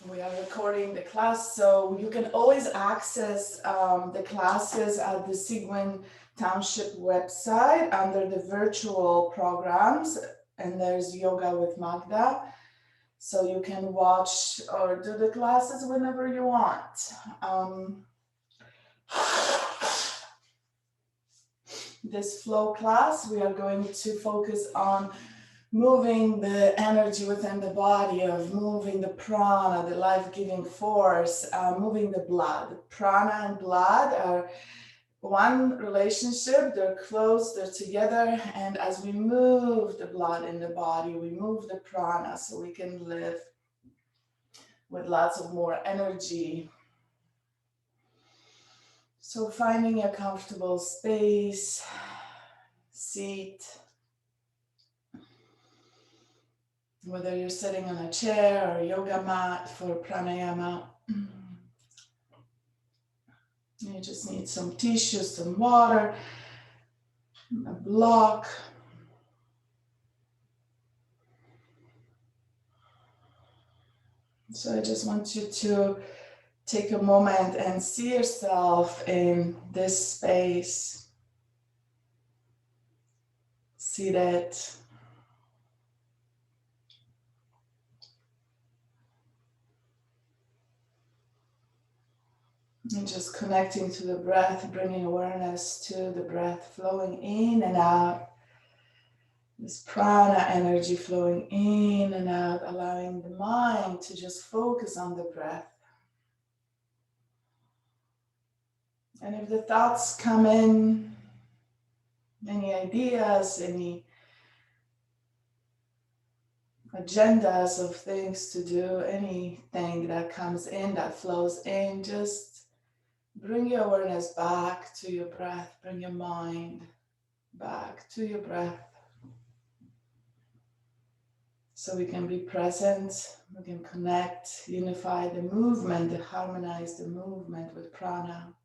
We are recording the class, so you can always access the classes at the Seguin Township website under the virtual programs, and there's Yoga with Magda. So you can watch or do the classes whenever you want. This flow class, we are going to focus on moving the energy within the body, of moving the prana, the life-giving force, moving the blood. Prana and blood are one relationship, they're close, they're together, and as we move the blood in the body, we move the prana so we can live with lots of more energy. So finding a comfortable space, seat, whether you're sitting on a chair or a yoga mat for pranayama. You just need some tissue, some water, a block. So I just want you to take a moment and see yourself in this space, seated. And just connecting to the breath, bringing awareness to the breath flowing in and out. This prana energy flowing in and out, allowing the mind to just focus on the breath. And if the thoughts come in, any ideas, any agendas of things to do, anything that comes in, that flows in, just bring your awareness back to your breath. Bring your mind back to your breath. So we can be present, we can connect, unify the movement, harmonize the movement with prana.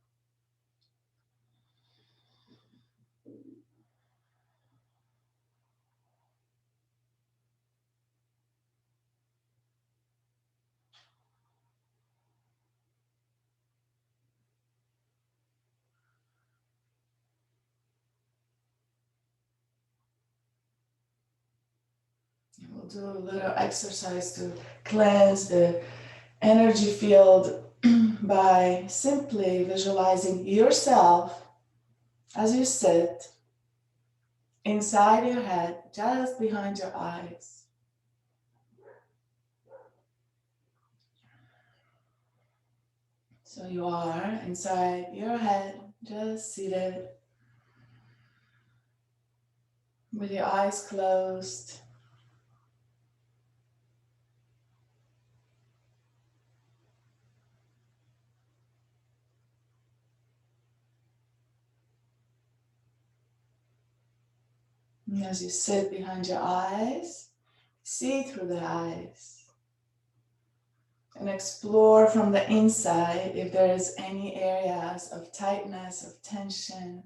We'll do a little exercise to cleanse the energy field by simply visualizing yourself as you sit inside your head, just behind your eyes. So you are inside your head, just seated with your eyes closed. And as you sit behind your eyes, see through the eyes and explore from the inside if there is any areas of tightness, of tension.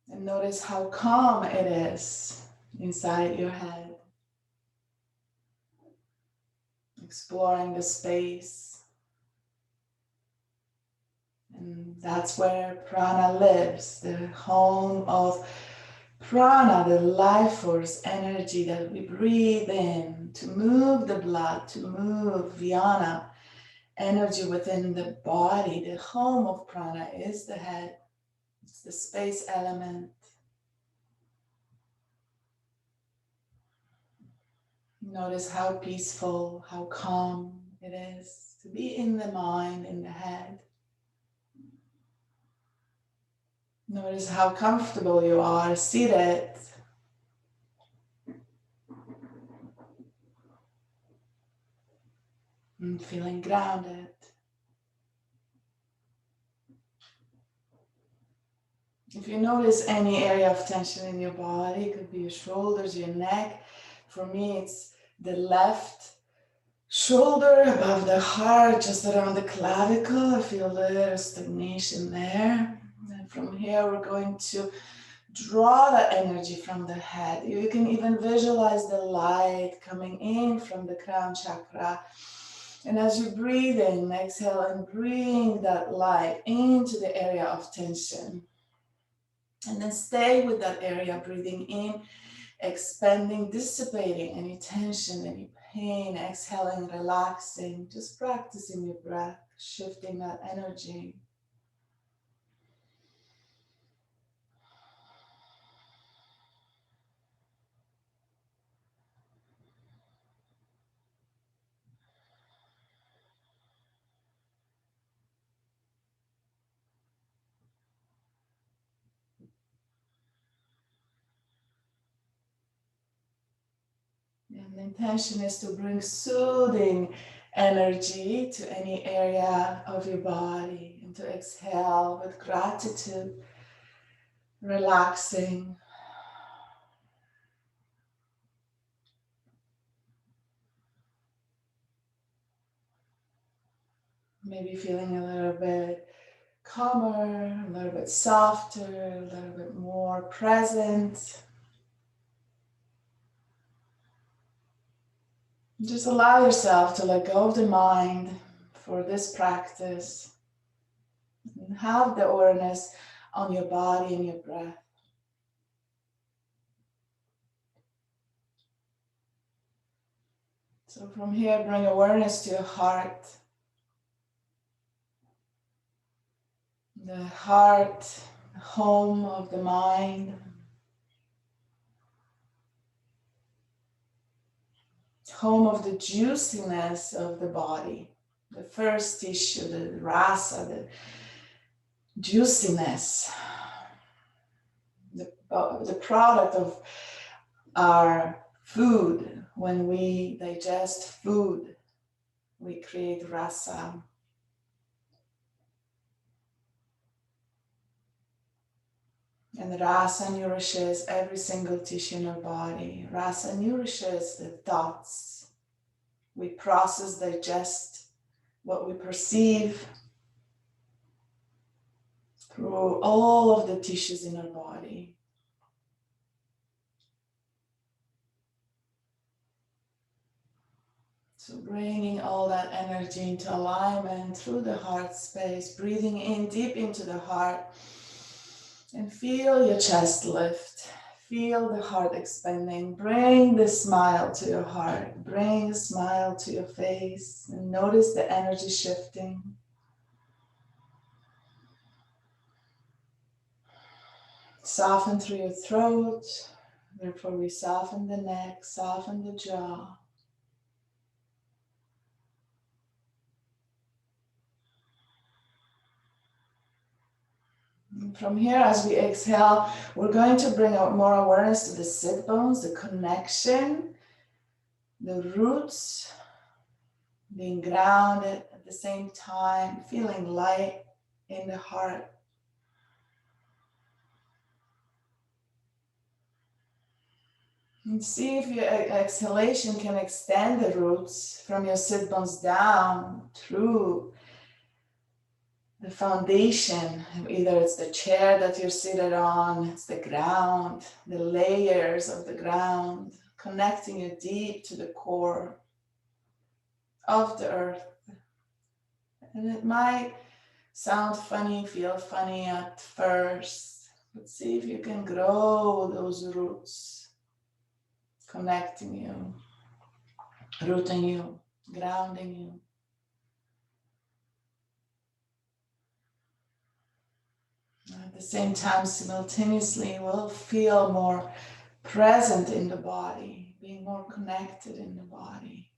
And notice how calm it is inside your head. Exploring the space. And that's where prana lives, the home of prana, the life force energy that we breathe in to move the blood, to move vyana, energy within the body. The home of prana is the head. It's the space element. Notice how peaceful, how calm it is to be in the mind, in the head. Notice how comfortable you are seated. And feeling grounded. If you notice any area of tension in your body, it could be your shoulders, your neck. For me, it's the left shoulder above the heart, just around the clavicle. I feel a little stagnation there. And from here, we're going to Draw that energy from the head. You can even visualize the light coming in from the crown chakra. And as you breathe in, exhale and bring that light into the area of tension. And then stay with that area, breathing in, expanding, dissipating any tension, any pain, exhaling, relaxing, just practicing your breath, shifting that energy. And the intention is to bring soothing energy to any area of your body and to exhale with gratitude, relaxing. Maybe feeling a little bit calmer, a little bit softer, a little bit more present. Just allow yourself to let go of the mind for this practice and have the awareness on your body and your breath. So from here, bring awareness to your heart. The heart, home of the mind. Home of the juiciness of the body. The first tissue, the rasa, the juiciness. The product of our food. When we digest food, we create rasa. And rasa nourishes every single tissue in our body. Rasa nourishes the thoughts. We process, digest what we perceive through all of the tissues in our body. So bringing all that energy into alignment through the heart space, breathing in deep into the heart. And feel your chest lift. Feel the heart expanding. Bring the smile to your heart. Bring a smile to your face. And notice the energy shifting. Soften through your throat. Therefore, we soften the neck, soften the jaw. From here, as we exhale, we're going to bring out more awareness to the sit bones, the connection, the roots, being grounded at the same time, feeling light in the heart. And see if your exhalation can extend the roots from your sit bones down through the foundation. Either it's the chair that you're seated on, it's the ground, the layers of the ground, connecting you deep to the core of the earth. And it might sound funny, feel funny at first, but see if you can grow those roots, connecting you, rooting you, grounding you. At the same time, simultaneously, we'll feel more present in the body, being more connected in the body.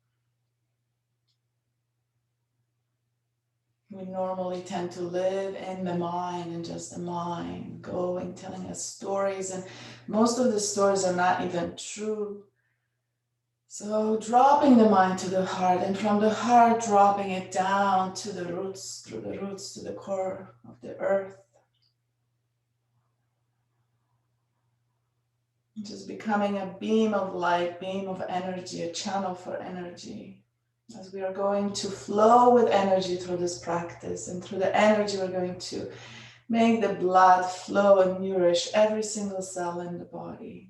We normally tend to live in the mind and just the mind, going, telling us stories, and most of the stories are not even true. So dropping the mind to the heart, and from the heart dropping it down to the roots, through the roots to the core of the earth. Just becoming a beam of light, beam of energy, a channel for energy. As we are going to flow with energy through this practice, and through the energy we're going to Make the blood flow and nourish every single cell in the body.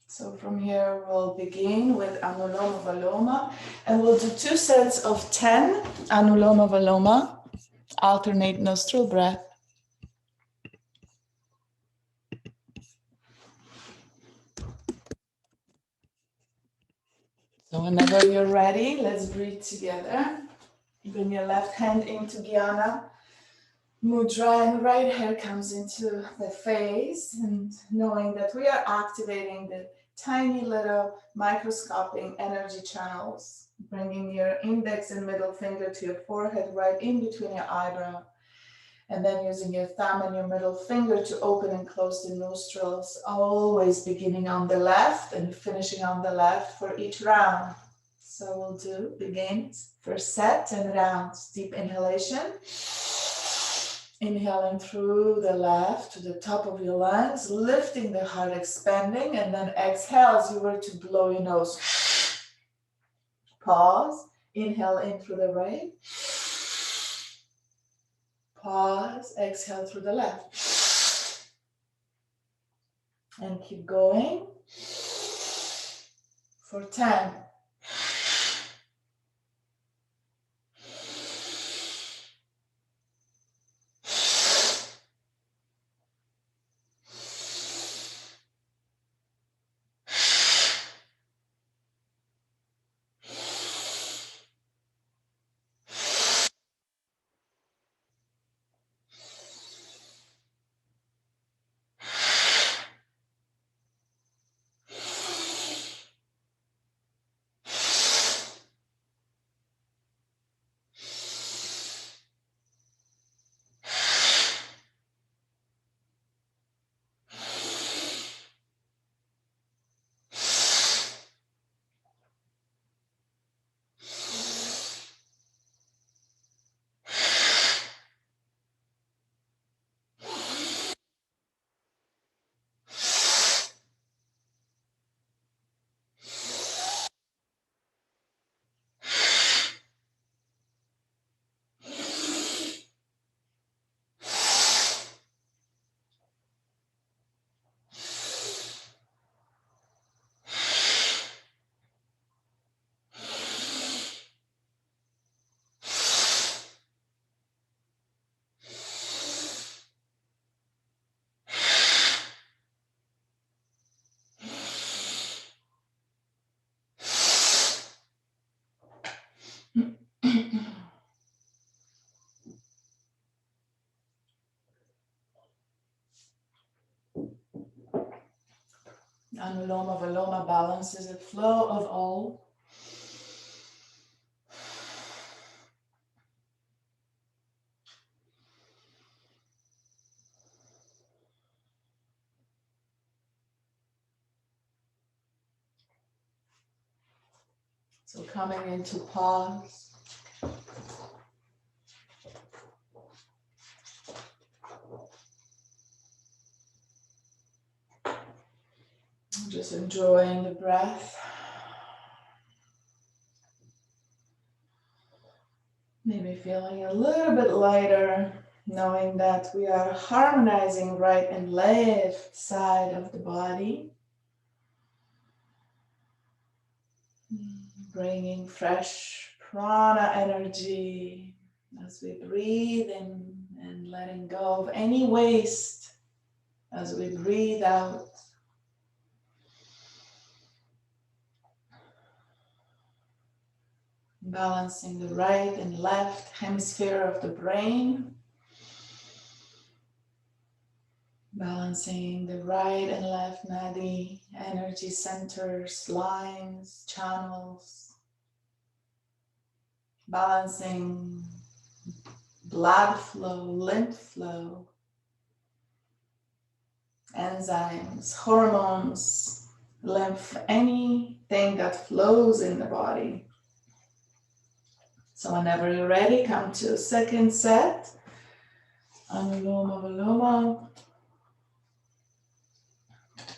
So from here, we'll begin with Anuloma Valoma, and we'll do 2 sets of 10 Anuloma Valoma, alternate nostril breath. So whenever you're ready, let's breathe together. Bring your left hand into Dhyana Mudra, and right hand comes into the face, and knowing that we are activating the tiny little microscopic energy channels, bringing your index and middle finger to your forehead, right in between your eyebrow, and then using your thumb and your middle finger to open and close the nostrils, always beginning on the left and finishing on the left for each round. So we'll do, begin, first set, 10 rounds, deep inhalation. Inhaling through the left to the top of your lungs, lifting the heart, expanding, and then exhale as you were to blow your nose. Pause, inhale in through the right. Pause, exhale through the left. And keep going for 10. Anuloma Valoma balances the flow of all. So coming into pause. Just enjoying the breath. Maybe feeling a little bit lighter, knowing that we are harmonizing right and left side of the body. Bringing fresh prana energy as we breathe in and letting go of any waste as we breathe out. Balancing the right and left hemisphere of the brain. Balancing the right and left nadi, energy centers, lines, channels. Balancing blood flow, lymph flow, enzymes, hormones, lymph, anything that flows in the body. So whenever you're ready, come to second set. Anuloma Valoma.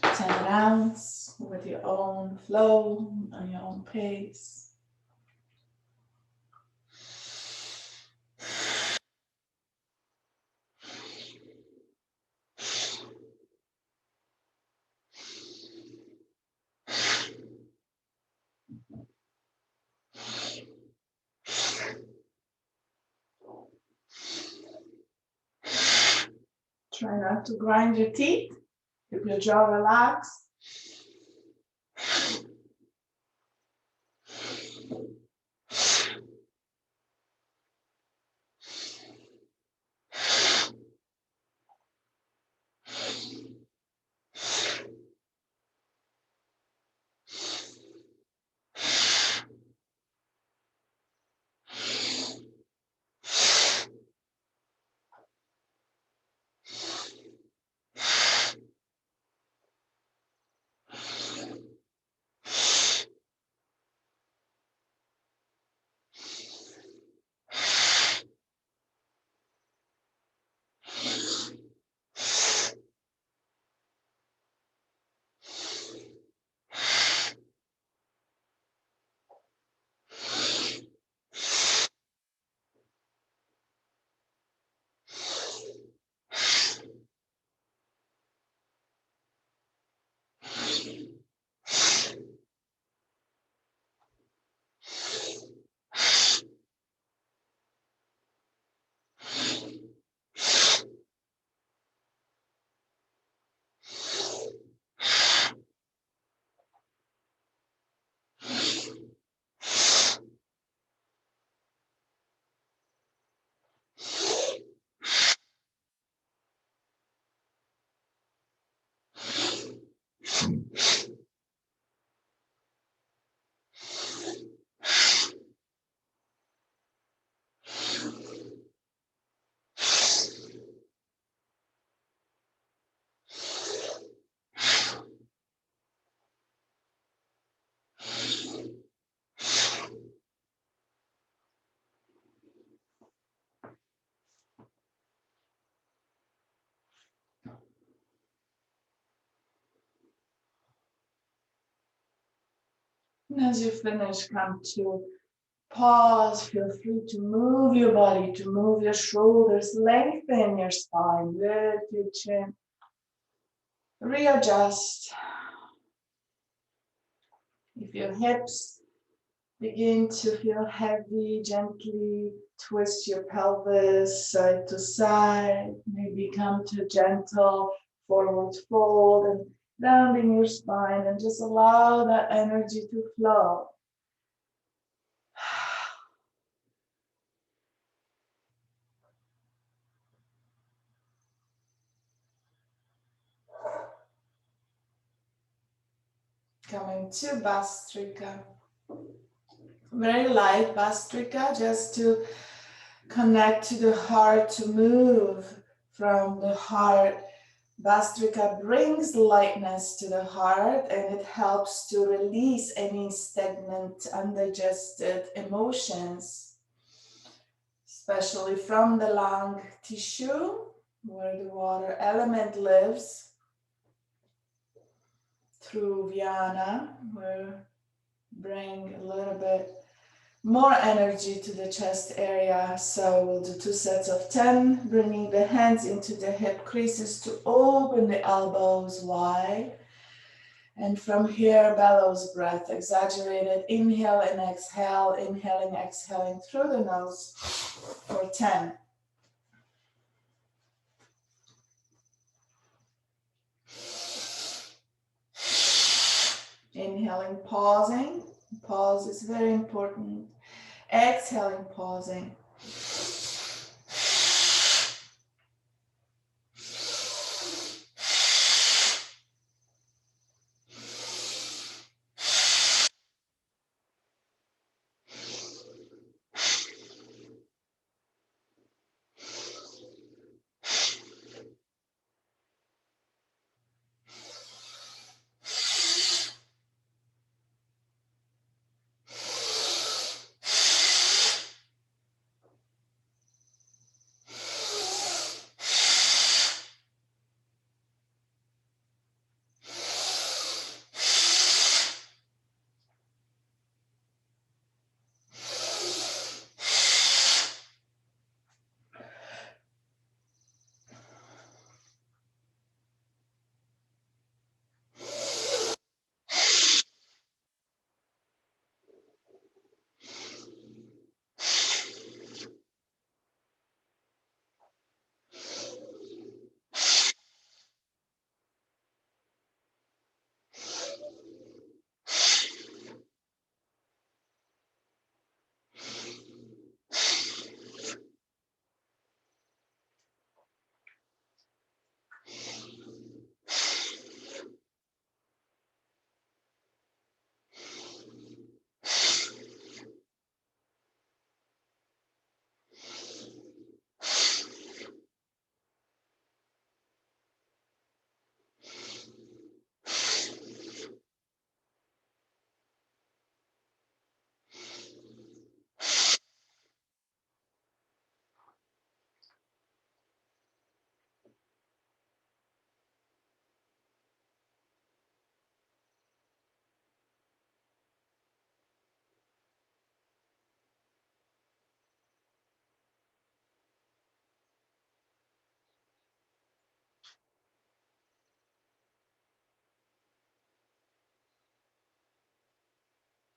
10 bounce with your own flow and your own pace. Try not to grind your teeth. Keep your jaw relaxed. And as you finish, come to pause. Feel free to move your body, to move your shoulders, lengthen your spine, lift your chin, readjust. If your hips begin to feel heavy, gently twist your pelvis side to side, maybe come to gentle forward fold and rounding your spine, and just allow that energy to flow. Coming to Bastrika. Very light Bastrika, just to connect to the heart, to move from the heart. Bastrika brings lightness to the heart, and it helps to release any stagnant, undigested emotions, especially from the lung tissue, where the water element lives, through Vyana, where bring a little bit more energy to the chest area. So we'll do 2 sets of 10, bringing the hands into the hip creases to open the elbows wide. And from here, bellows breath, exaggerated inhale and exhale, inhaling, exhaling through the nose for 10. Inhaling, pausing. Pause is very important. Exhaling, pausing.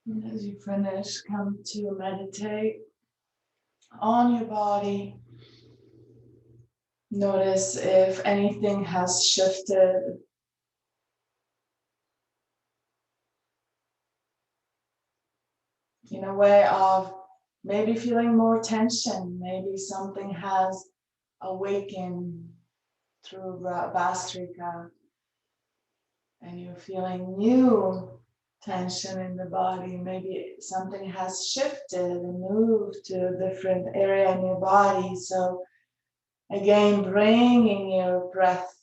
And as you finish, come to meditate on your body. Notice if anything has shifted. In a way of maybe feeling more tension, maybe something has awakened through Vastrika and you're feeling new tension in the body. Maybe something has shifted and moved to a different area in your body. So again, bringing your breath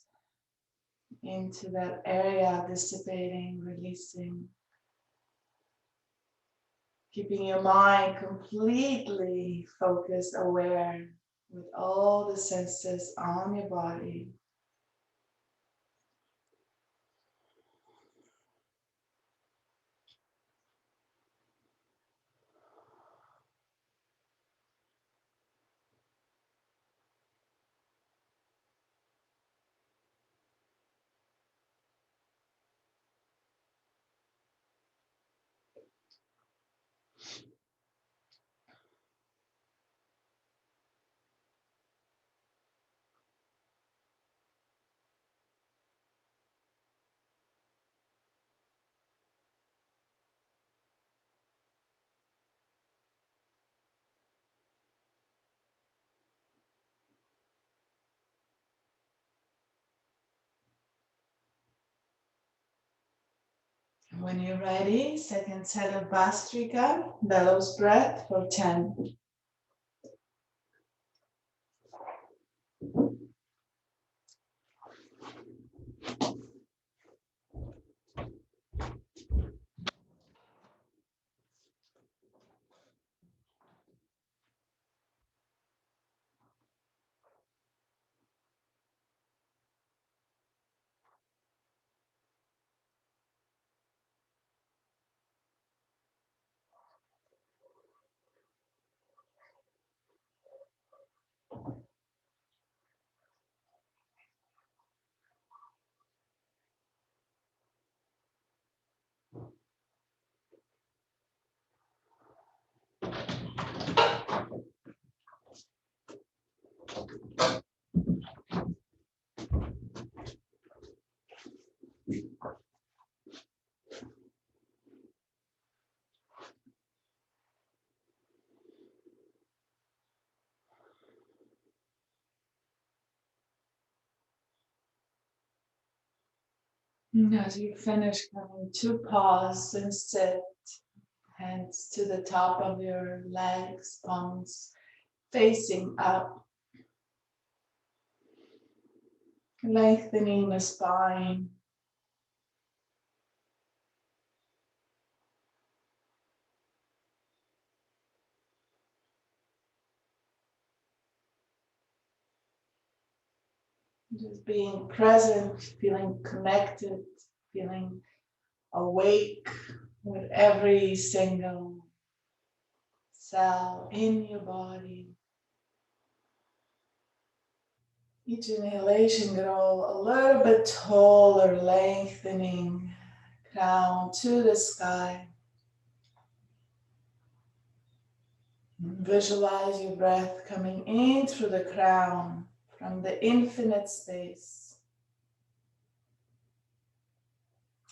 into that area, dissipating, releasing. Keeping your mind completely focused, aware, with all the senses on your body. And when you're ready, second set of Vastrika, bellows breath for 10. And as you finish, coming to pause and sit, hands to the top of your legs, palms facing up, lengthening the spine. Just being present, feeling connected, feeling awake with every single cell in your body. Each inhalation grow a little bit taller, lengthening crown to the sky. Visualize your breath coming in through the crown from the infinite space.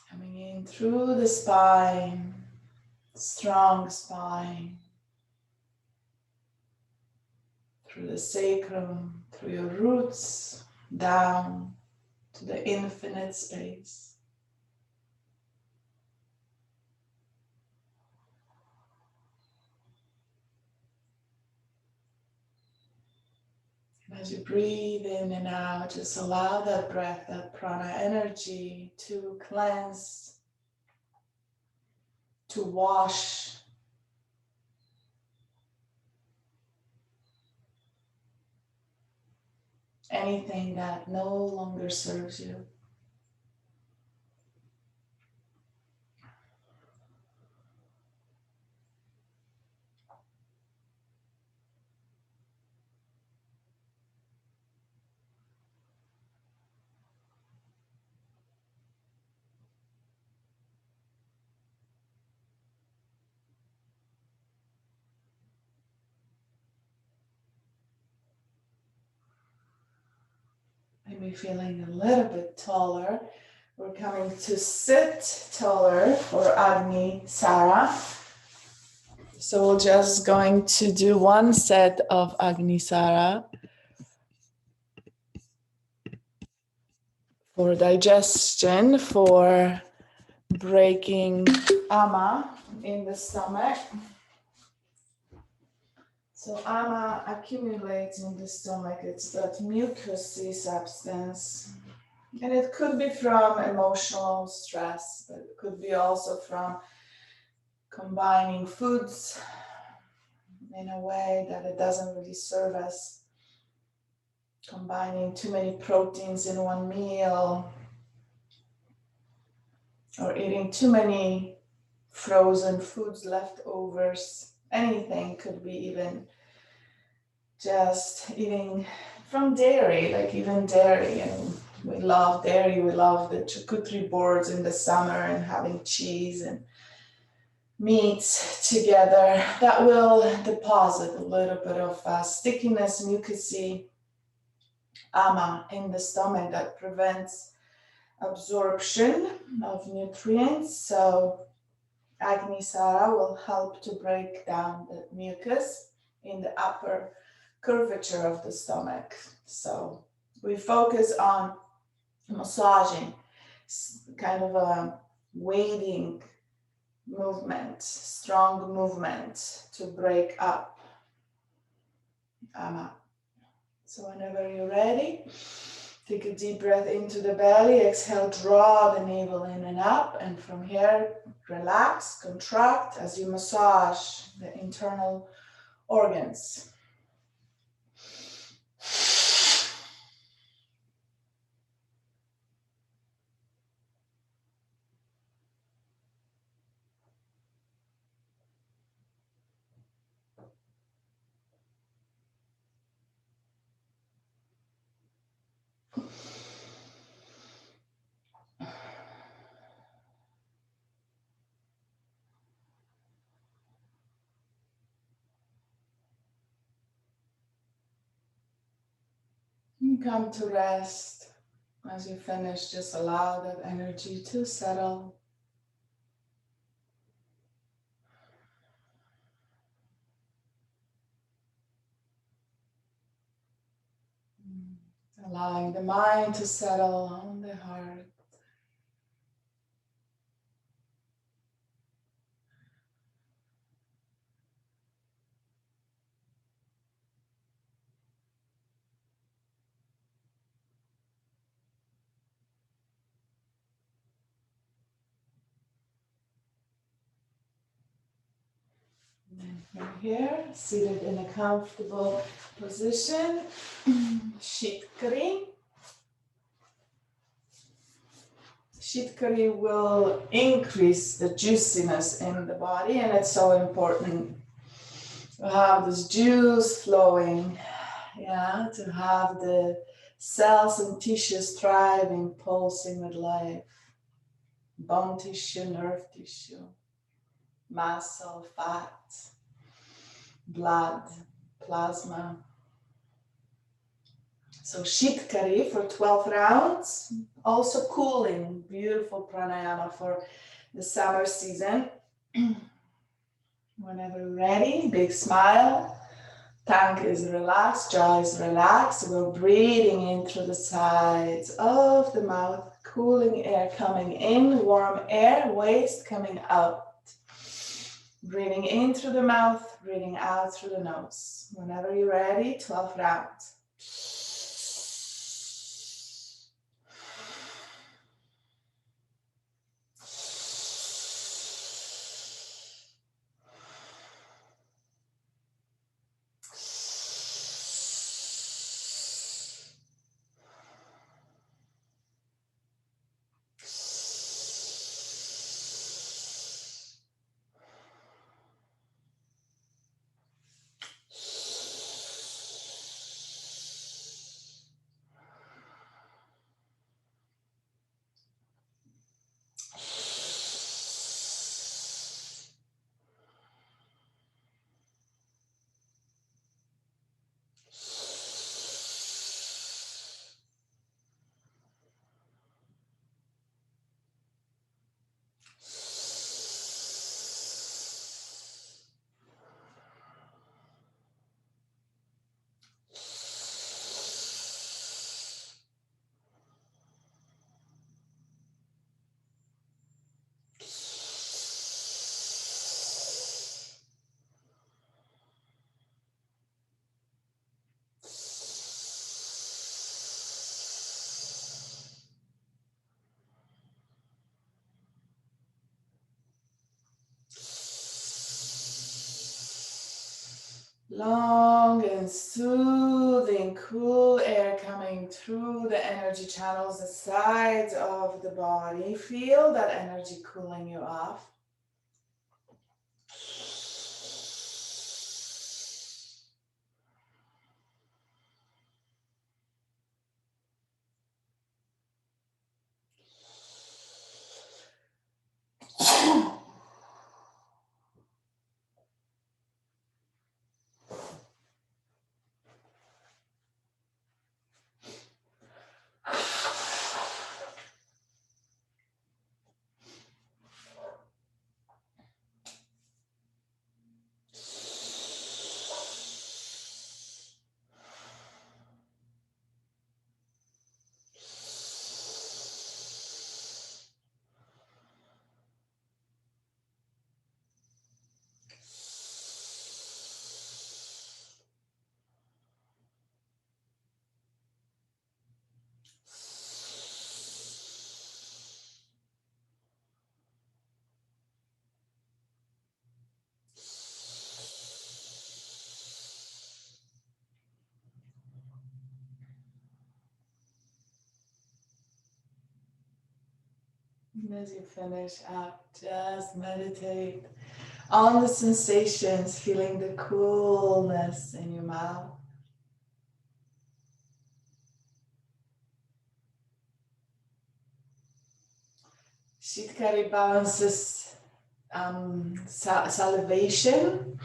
Coming in through the spine, strong spine, through the sacrum, through your roots, down to the infinite space. And as you breathe in and out, just allow that breath, that prana energy to cleanse, to wash anything that no longer serves you. maybe feeling a little bit taller. We're coming to sit taller for Agni Sara. So we're just going to do one set of Agni Sara for digestion, for breaking ama in the stomach. So ama accumulates in the stomach. It's that mucousy substance. And it could be from emotional stress, but it could be also from combining foods in a way that it doesn't really serve us. Combining too many proteins in one meal, or eating too many frozen foods, leftovers. Anything could be, even just eating from dairy, like even dairy. And we love dairy, we love the charcuterie boards in the summer and having cheese and meats together. That will deposit a little bit of stickiness, mucousy, ama in the stomach that prevents absorption of nutrients. So Agni Sara will help to break down the mucus in the upper curvature of the stomach. So we focus on massaging, kind of a weighting movement, strong movement to break up ama. So whenever you're ready, take a deep breath into the belly, exhale, draw the navel in and up, and from here, relax, contract as you massage the internal organs. You come to rest. As you finish, just allow that energy to settle. Allowing the mind to settle on the heart. And from here, seated in a comfortable position, Shitkari. Shitkari will increase the juiciness in the body, and it's so important to have this juice flowing, yeah, to have the cells and tissues thriving, pulsing with life. Bone tissue, nerve tissue, muscle, fat, blood, plasma. So Shitkari for 12 rounds. Also cooling, beautiful pranayama for the summer season. Whenever you're ready, big smile. Tongue is relaxed, jaw is relaxed. We're breathing in through the sides of the mouth. Cooling air coming in, warm air, waste coming out. Breathing in through the mouth, breathing out through the nose. Whenever you're ready, 12 rounds. Long and soothing, cool air coming through the energy channels, the sides of the body. Feel that energy cooling you off. And as you finish up, just meditate on the sensations, feeling the coolness in your mouth. Shitkari balances salivation,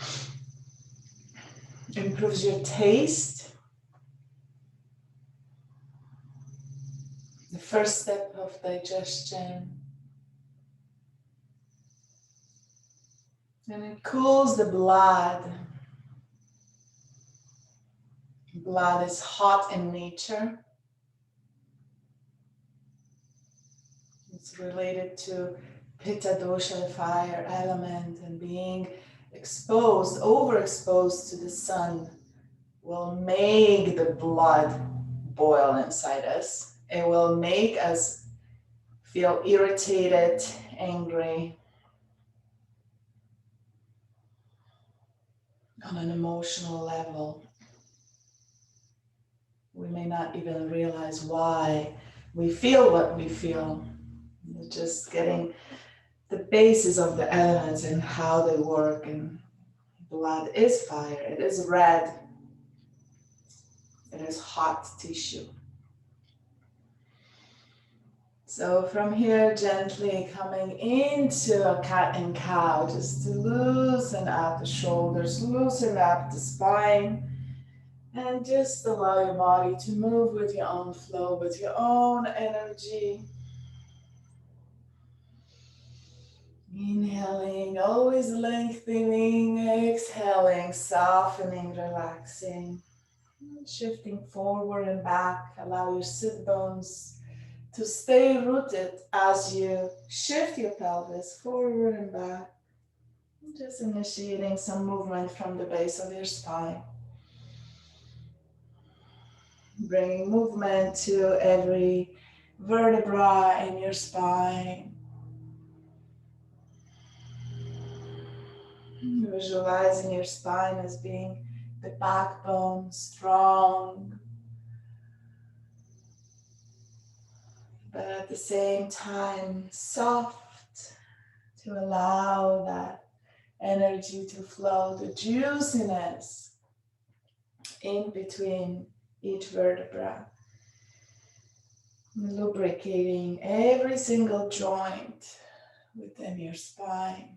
improves your taste. The first step of digestion. And it cools the blood. Blood is hot in nature. It's related to Pitta dosha, the fire element, and being exposed, overexposed to the sun will make the blood boil inside us. It will make us feel irritated, angry, on an emotional level. We may not even realize why we feel what we feel. We're just getting the basis of the elements and how they work. And blood is fire, it is red, it is hot tissue. So from here, gently coming into a cat and cow, just to loosen up the shoulders, loosen up the spine, and just allow your body to move with your own flow, with your own energy. Inhaling, always lengthening, exhaling, softening, relaxing, shifting forward and back. Allow your sit bones to stay rooted as you shift your pelvis forward and back. Just initiating some movement from the base of your spine. Bringing movement to every vertebra in your spine. Visualizing your spine as being the backbone, strong, but at the same time soft, to allow that energy to flow, the juiciness in between each vertebra, lubricating every single joint within your spine.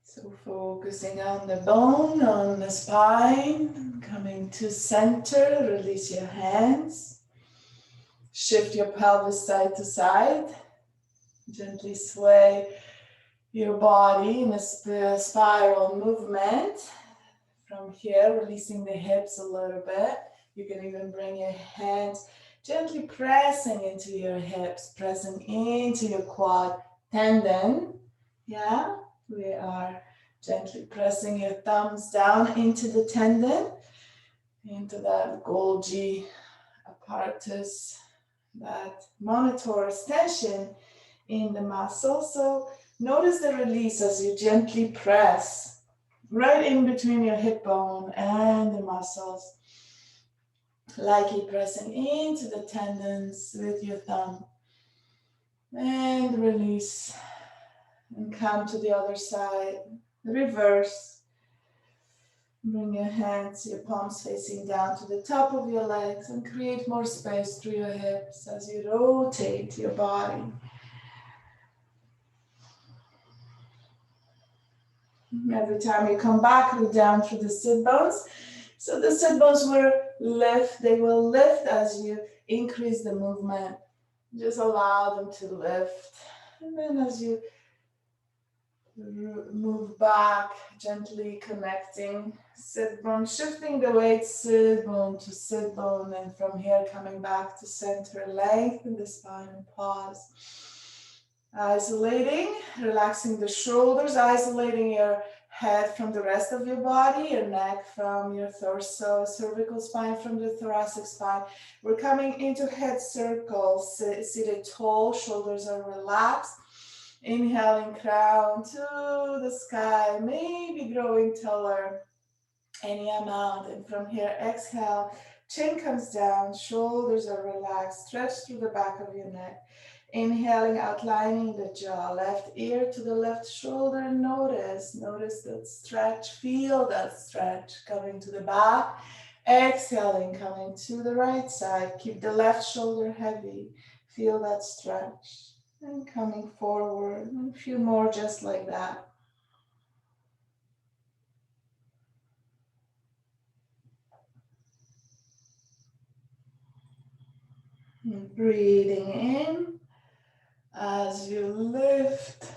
So focusing on the bone, on the spine, coming to center, release your hands. Shift your pelvis side to side. Gently sway your body in a spiral movement. From here, releasing the hips a little bit. You can even bring your hands Gently pressing into your hips, pressing into your quad tendon. Yeah, we are gently pressing your thumbs down into the tendon, into that Golgi apparatus that monitors tension in the muscle. So notice the release as you gently press right in between your hip bone and the muscles. Lightly pressing into the tendons with your thumb. And release. And come to the other side. Reverse. Bring your hands, your palms facing down to the top of your legs and create more space through your hips as you rotate your body. Every time you come back, look down through the sit bones. So the sit bones will lift, they will lift as you increase the movement. Just allow them to lift. And then as you move back, gently connecting sit bone, shifting the weight sit bone to sit bone, and from here coming back to center, lengthen the spine and pause. Isolating, relaxing the shoulders, isolating your head from the rest of your body, your neck from your torso, cervical spine from the thoracic spine. We're coming into head circle, seated tall, shoulders are relaxed. Inhaling, crown to the sky, maybe growing taller, any amount. And from here, exhale, chin comes down, shoulders are relaxed, stretch through the back of your neck. Inhaling, outlining the jaw, left ear to the left shoulder. Notice that stretch, feel that stretch coming to the back. Exhaling, coming to the right side. Keep the left shoulder heavy. Feel that stretch. And coming forward, a few more just like that. And breathing in as you lift.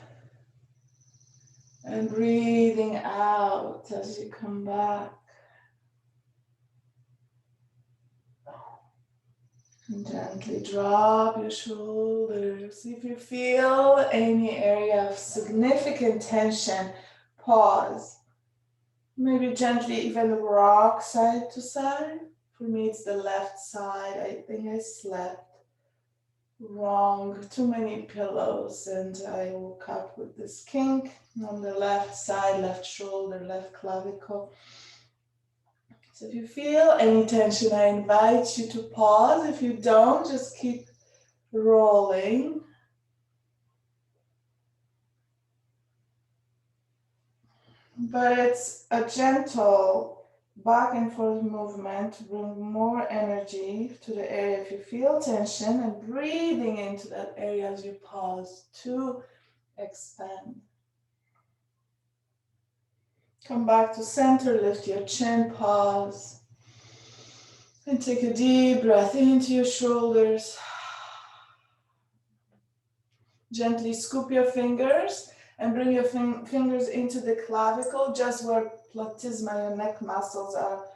And breathing out as you come back. And gently drop your shoulders. If you feel any area of significant tension, pause. Maybe gently even rock side to side. For me, it's the left side. I think I slept wrong, too many pillows, and I woke up with this kink on the left side, left shoulder, left clavicle. So if you feel any tension, I invite you to pause. If you don't, just keep rolling. But it's a gentle back and forth movement to bring more energy to the area. If you feel tension, and breathing into that area as you pause to expand. Come back to center, lift your chin, pause. And take a deep breath into your shoulders. Gently scoop your fingers and bring your fingers into the clavicle, just where platysma, your neck muscles are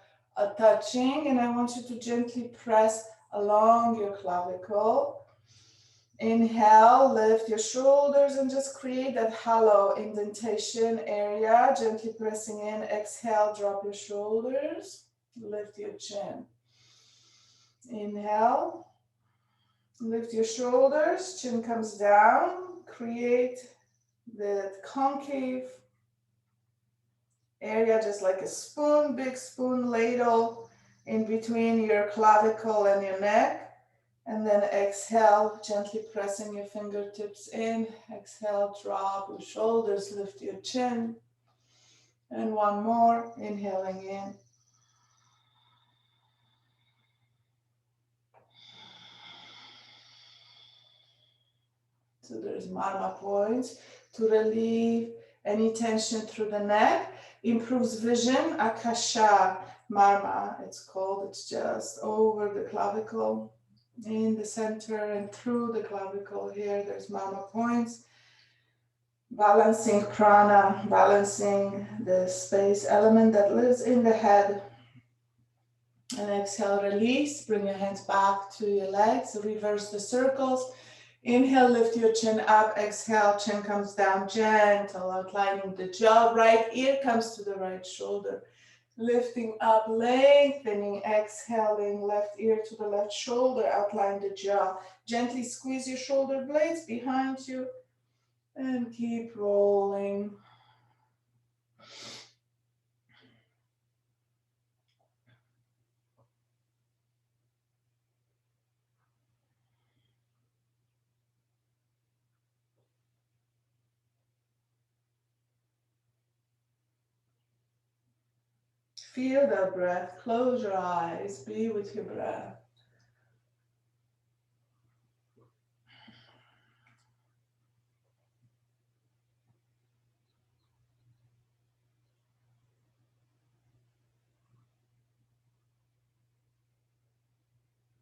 touching. And I want you to gently press along your clavicle. Inhale, lift your shoulders and just create that hollow indentation area. Gently pressing in. Exhale, drop your shoulders. Lift your chin. Inhale. Lift your shoulders, chin comes down, create the concave area, just like a spoon, big spoon ladle in between your clavicle and your neck. And then exhale, gently pressing your fingertips in. Exhale, drop your shoulders, lift your chin. And one more, inhaling in. So there's marma points to relieve any tension through the neck, improves vision, akasha marma it's called. It's just over the clavicle, in the center and through the clavicle here. There's marma points, balancing prana, balancing the space element that lives in the head. And exhale, release. Bring your hands back to your legs. Reverse the circles. Inhale, lift your chin up. Exhale, chin comes down, gentle, outlining the jaw. Right ear comes to the right shoulder. Lifting up, lengthening, exhaling, left ear to the left shoulder, outline the jaw. Gently squeeze your shoulder blades behind you and keep rolling. Feel that breath. Close your eyes. Be with your breath.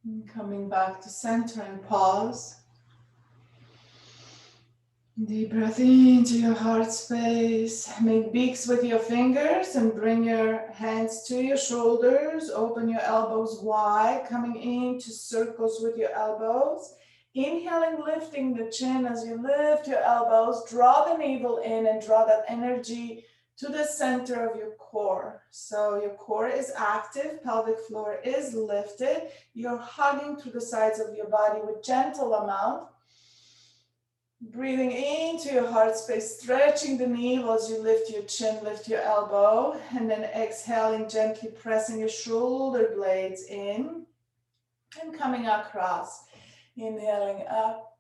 And coming back to center and pause. Deep breath into your heart space. Make beaks with your fingers and bring your hands to your shoulders. Open your elbows wide, coming into circles with your elbows. Inhaling, lifting the chin as you lift your elbows. Draw the navel in and draw that energy to the center of your core. So your core is active, pelvic floor is lifted. You're hugging through the sides of your body with gentle amount. Breathing into your heart space, stretching the navel as you lift your chin, lift your elbow, and then exhaling, gently pressing your shoulder blades in and coming across. Inhaling up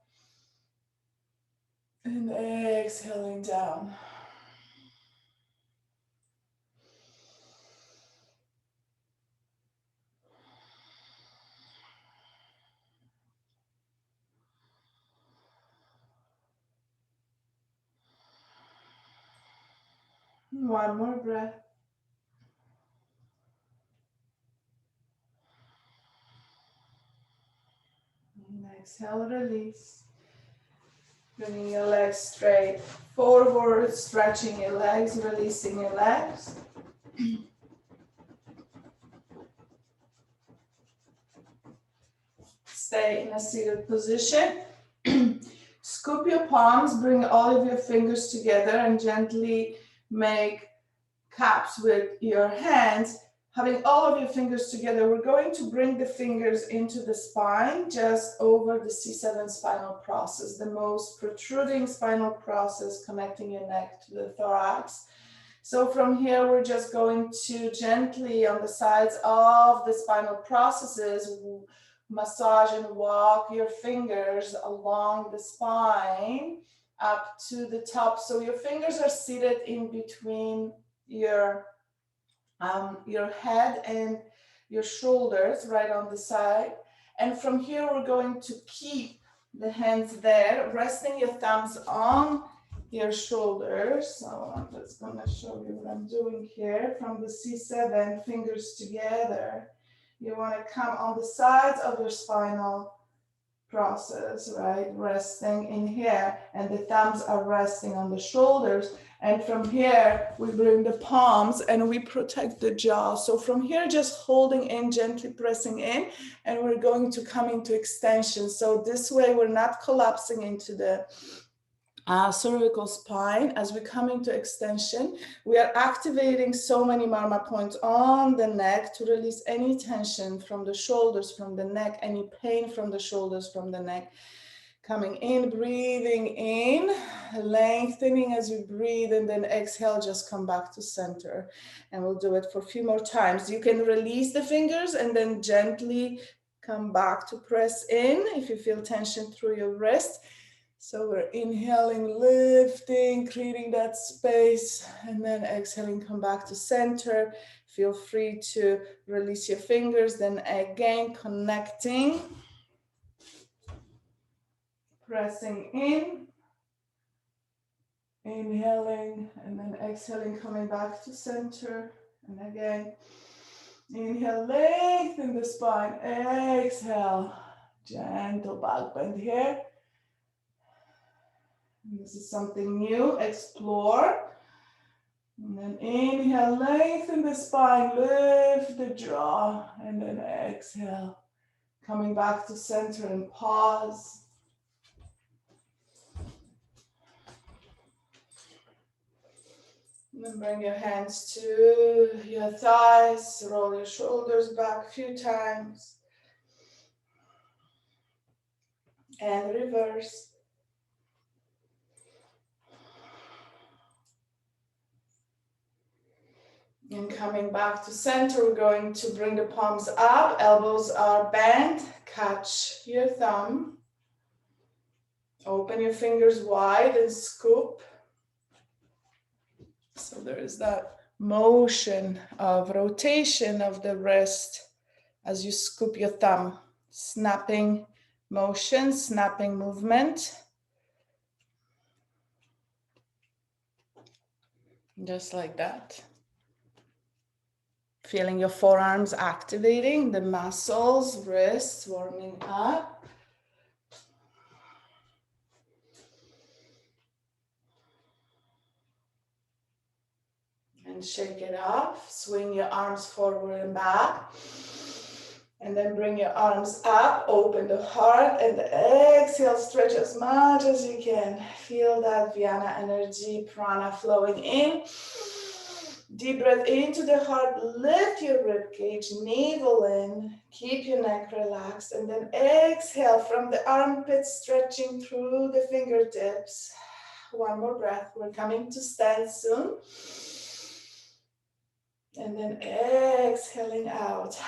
and exhaling down. One more breath. And exhale, release. Bringing your legs straight forward, stretching your legs, releasing your legs. Stay in a seated position. Scoop your palms, bring all of your fingers together and gently make caps with your hands. Having all of your fingers together, we're going to bring the fingers into the spine, just over the C7 spinal process, the most protruding spinal process connecting your neck to the thorax. So from here, we're just going to gently on the sides of the spinal processes, massage and walk your fingers along the spine up to the top. So your fingers are seated in between your head and your shoulders, right on the side. And from here, we're going to keep the hands there, resting your thumbs on your shoulders. So I'm just going to show you what I'm doing here. From the C7, fingers together. You want to come on the sides of your spinal process, right? Resting in here, and the thumbs are resting on the shoulders. And from here, we bring the palms and we protect the jaw. So from here, just holding in, gently pressing in, and we're going to come into extension. So this way, we're not collapsing into the cervical spine. As we come into extension, we are activating so many marma points on the neck to release any tension from the shoulders, from the neck, any pain from the shoulders, from the neck. Coming in, breathing in, lengthening as you breathe, and then exhale, just come back to center. And we'll do it for a few more times. You can release the fingers and then gently come back to press in if you feel tension through your wrist. So we're inhaling, lifting, creating that space, and then exhaling, come back to center. Feel free to release your fingers, then again connecting, pressing in, inhaling, and then exhaling, coming back to center. And again, inhale, lengthen the spine, exhale, gentle back bend here. This is something new, explore. And then inhale, lengthen the spine, lift the jaw, and then exhale. Coming back to center and pause. And then bring your hands to your thighs, roll your shoulders back a few times. And reverse. And coming back to center, we're going to bring the palms up, elbows are bent, catch your thumb. Open your fingers wide and scoop. So there is that motion of rotation of the wrist as you scoop your thumb. Snapping motion, snapping movement. Just like that. Feeling your forearms activating, the muscles, wrists warming up. And shake it off. Swing your arms forward and back. And then bring your arms up, open the heart, and exhale, stretch as much as you can. Feel that Vyana energy, prana flowing in. Deep breath into the heart, lift your rib cage, navel in, keep your neck relaxed, and then exhale from the armpits, stretching through the fingertips. One more breath, we're coming to stand soon. And then exhaling out.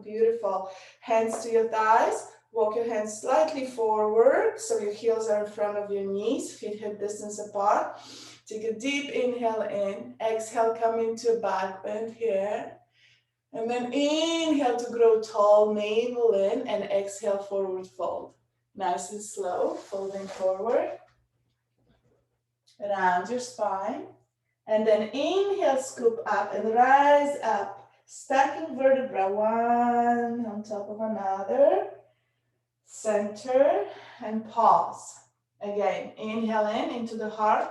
Beautiful. Hands to your thighs. Walk your hands slightly forward so your heels are in front of your knees, feet hip distance apart. Take a deep inhale in. Exhale, come into a back bend here. And then inhale to grow tall, navel in, and exhale, forward fold. Nice and slow, folding forward. Round your spine. And then inhale, scoop up and rise up. Stacking vertebra, one on top of another. Center and pause. Again, inhale in into the heart.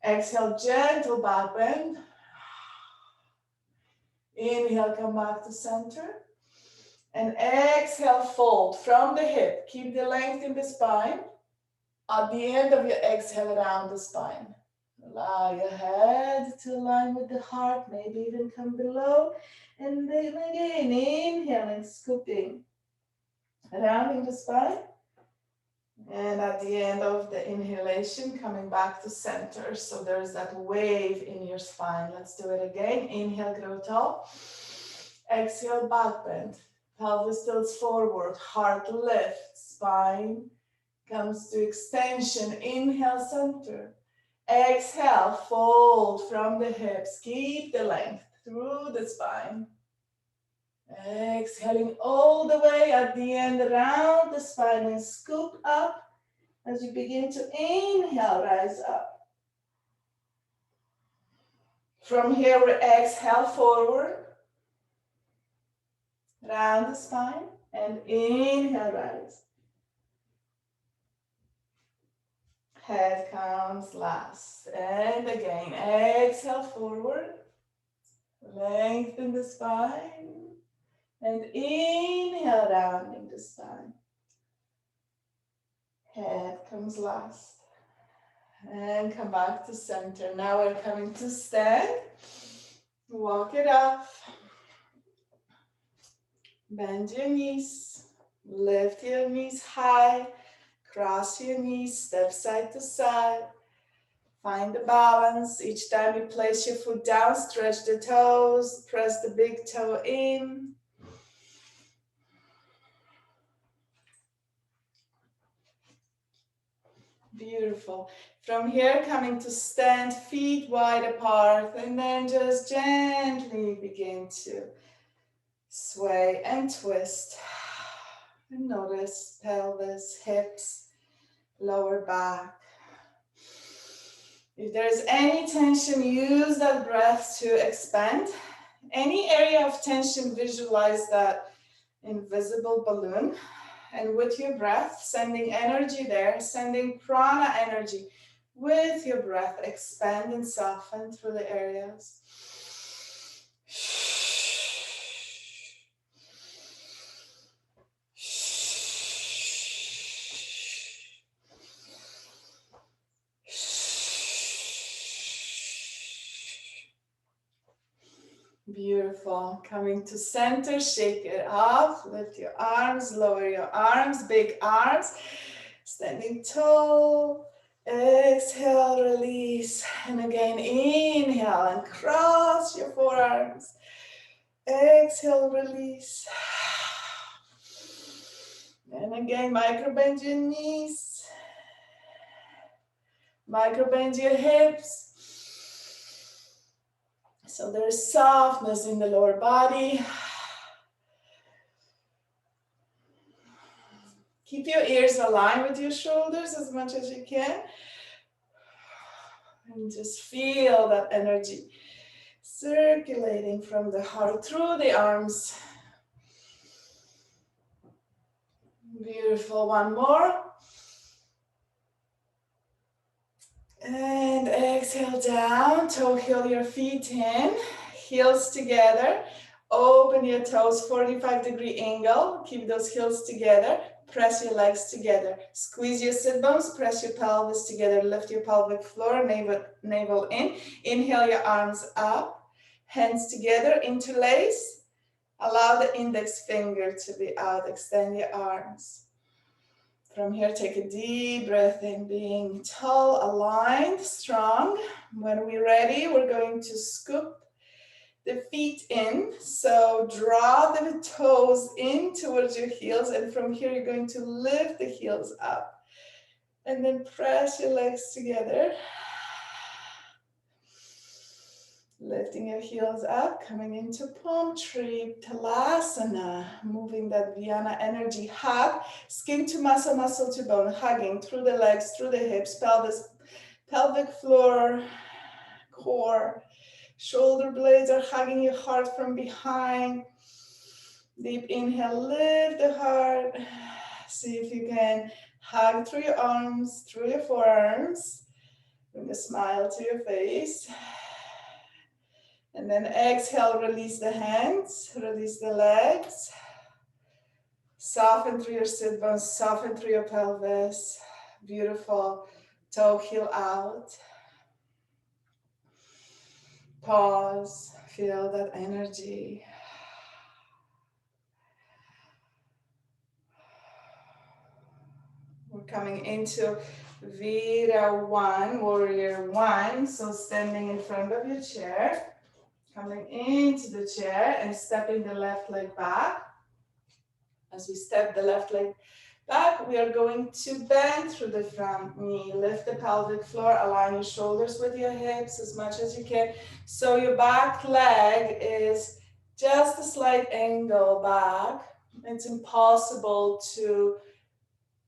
Exhale, gentle back bend. Inhale, come back to center. And exhale, fold from the hip. Keep the length in the spine. At the end of your exhale, around the spine. Allow your head to align with the heart, maybe even come below. And then again, inhaling, scooping, rounding the spine. And at the end of the inhalation, coming back to center. So there's that wave in your spine. Let's do it again. Inhale, grow tall. Exhale, back bend. Pelvis tilts forward, heart lifts, spine comes to extension. Inhale, center. Exhale, fold from the hips. Keep the length through the spine. Exhaling all the way at the end around the spine and scoop up as you begin to inhale, rise up. From here, we exhale forward, round the spine, and inhale, rise. Head comes last. And again, exhale forward. Lengthen the spine. And inhale, rounding the spine. Head comes last. And come back to center. Now we're coming to stand. Walk it up. Bend your knees. Lift your knees high. Cross your knees, step side to side. Find the balance. Each time you place your foot down, stretch the toes, press the big toe in. Beautiful. From here, coming to stand, feet wide apart, and then just gently begin to sway and twist. And notice pelvis, hips, lower back. If there's any tension, use that breath to expand. Any area of tension, visualize that invisible balloon. And with your breath, sending energy there, sending prana energy, With your breath, expand and soften through the areas. Beautiful. Coming to center, shake it off. Lift your arms, lower your arms, big arms. Standing tall. Exhale, release. And again, inhale and cross your forearms. Exhale, release. And again, micro-bend your knees. Micro-bend your hips. So there's softness in the lower body. Keep your ears aligned with your shoulders as much as you can. And just feel that energy circulating from the heart through the arms. Beautiful. One more. And exhale down. Toe heel your feet in. Heels together. Open your toes, 45-degree angle. Keep those heels together. Press your legs together. Squeeze your sit bones. Press your pelvis together. Lift your pelvic floor. Navel in. Inhale your arms up. Hands together. Interlace. Allow the index finger to be out. Extend your arms. From here, take a deep breath in, being tall, aligned, strong. When we're ready, we're going to scoop the feet in. So draw the toes in towards your heels. And from here, you're going to lift the heels up. And then press your legs together. Lifting your heels up, coming into palm tree, Talasana, moving that Viana energy, hug, skin to muscle, muscle to bone, hugging through the legs, through the hips, pelvis, pelvic floor, core, shoulder blades are hugging your heart from behind. Deep inhale, lift the heart. See if you can hug through your arms, through your forearms. Bring a smile to your face. And then exhale, release the hands, release the legs. Soften through your sit bones, soften through your pelvis. Beautiful. Toe heel out. Pause, feel that energy. We're coming into Vira 1, Warrior 1. So standing in front of your chair. Coming into the chair and stepping the left leg back. As we step the left leg back, we are going to bend through the front knee. Lift the pelvic floor, align your shoulders with your hips as much as you can. So your back leg is just a slight angle back. It's impossible to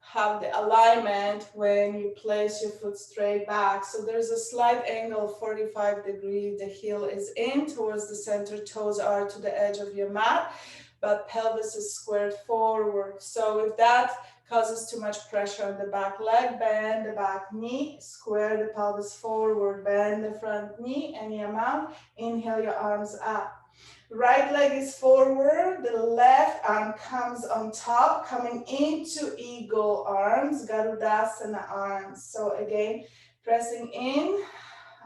have the alignment when you place your foot straight back. So there's a slight angle, 45 degrees. The heel is in towards the center, toes are to the edge of your mat, but pelvis is squared forward. So if that causes too much pressure on the back leg, bend the back knee, square the pelvis forward, bend the front knee, any amount. Inhale your arms up. Right leg is forward, the left arm comes on top, coming into eagle arms, Garudasana arms. So again, pressing in,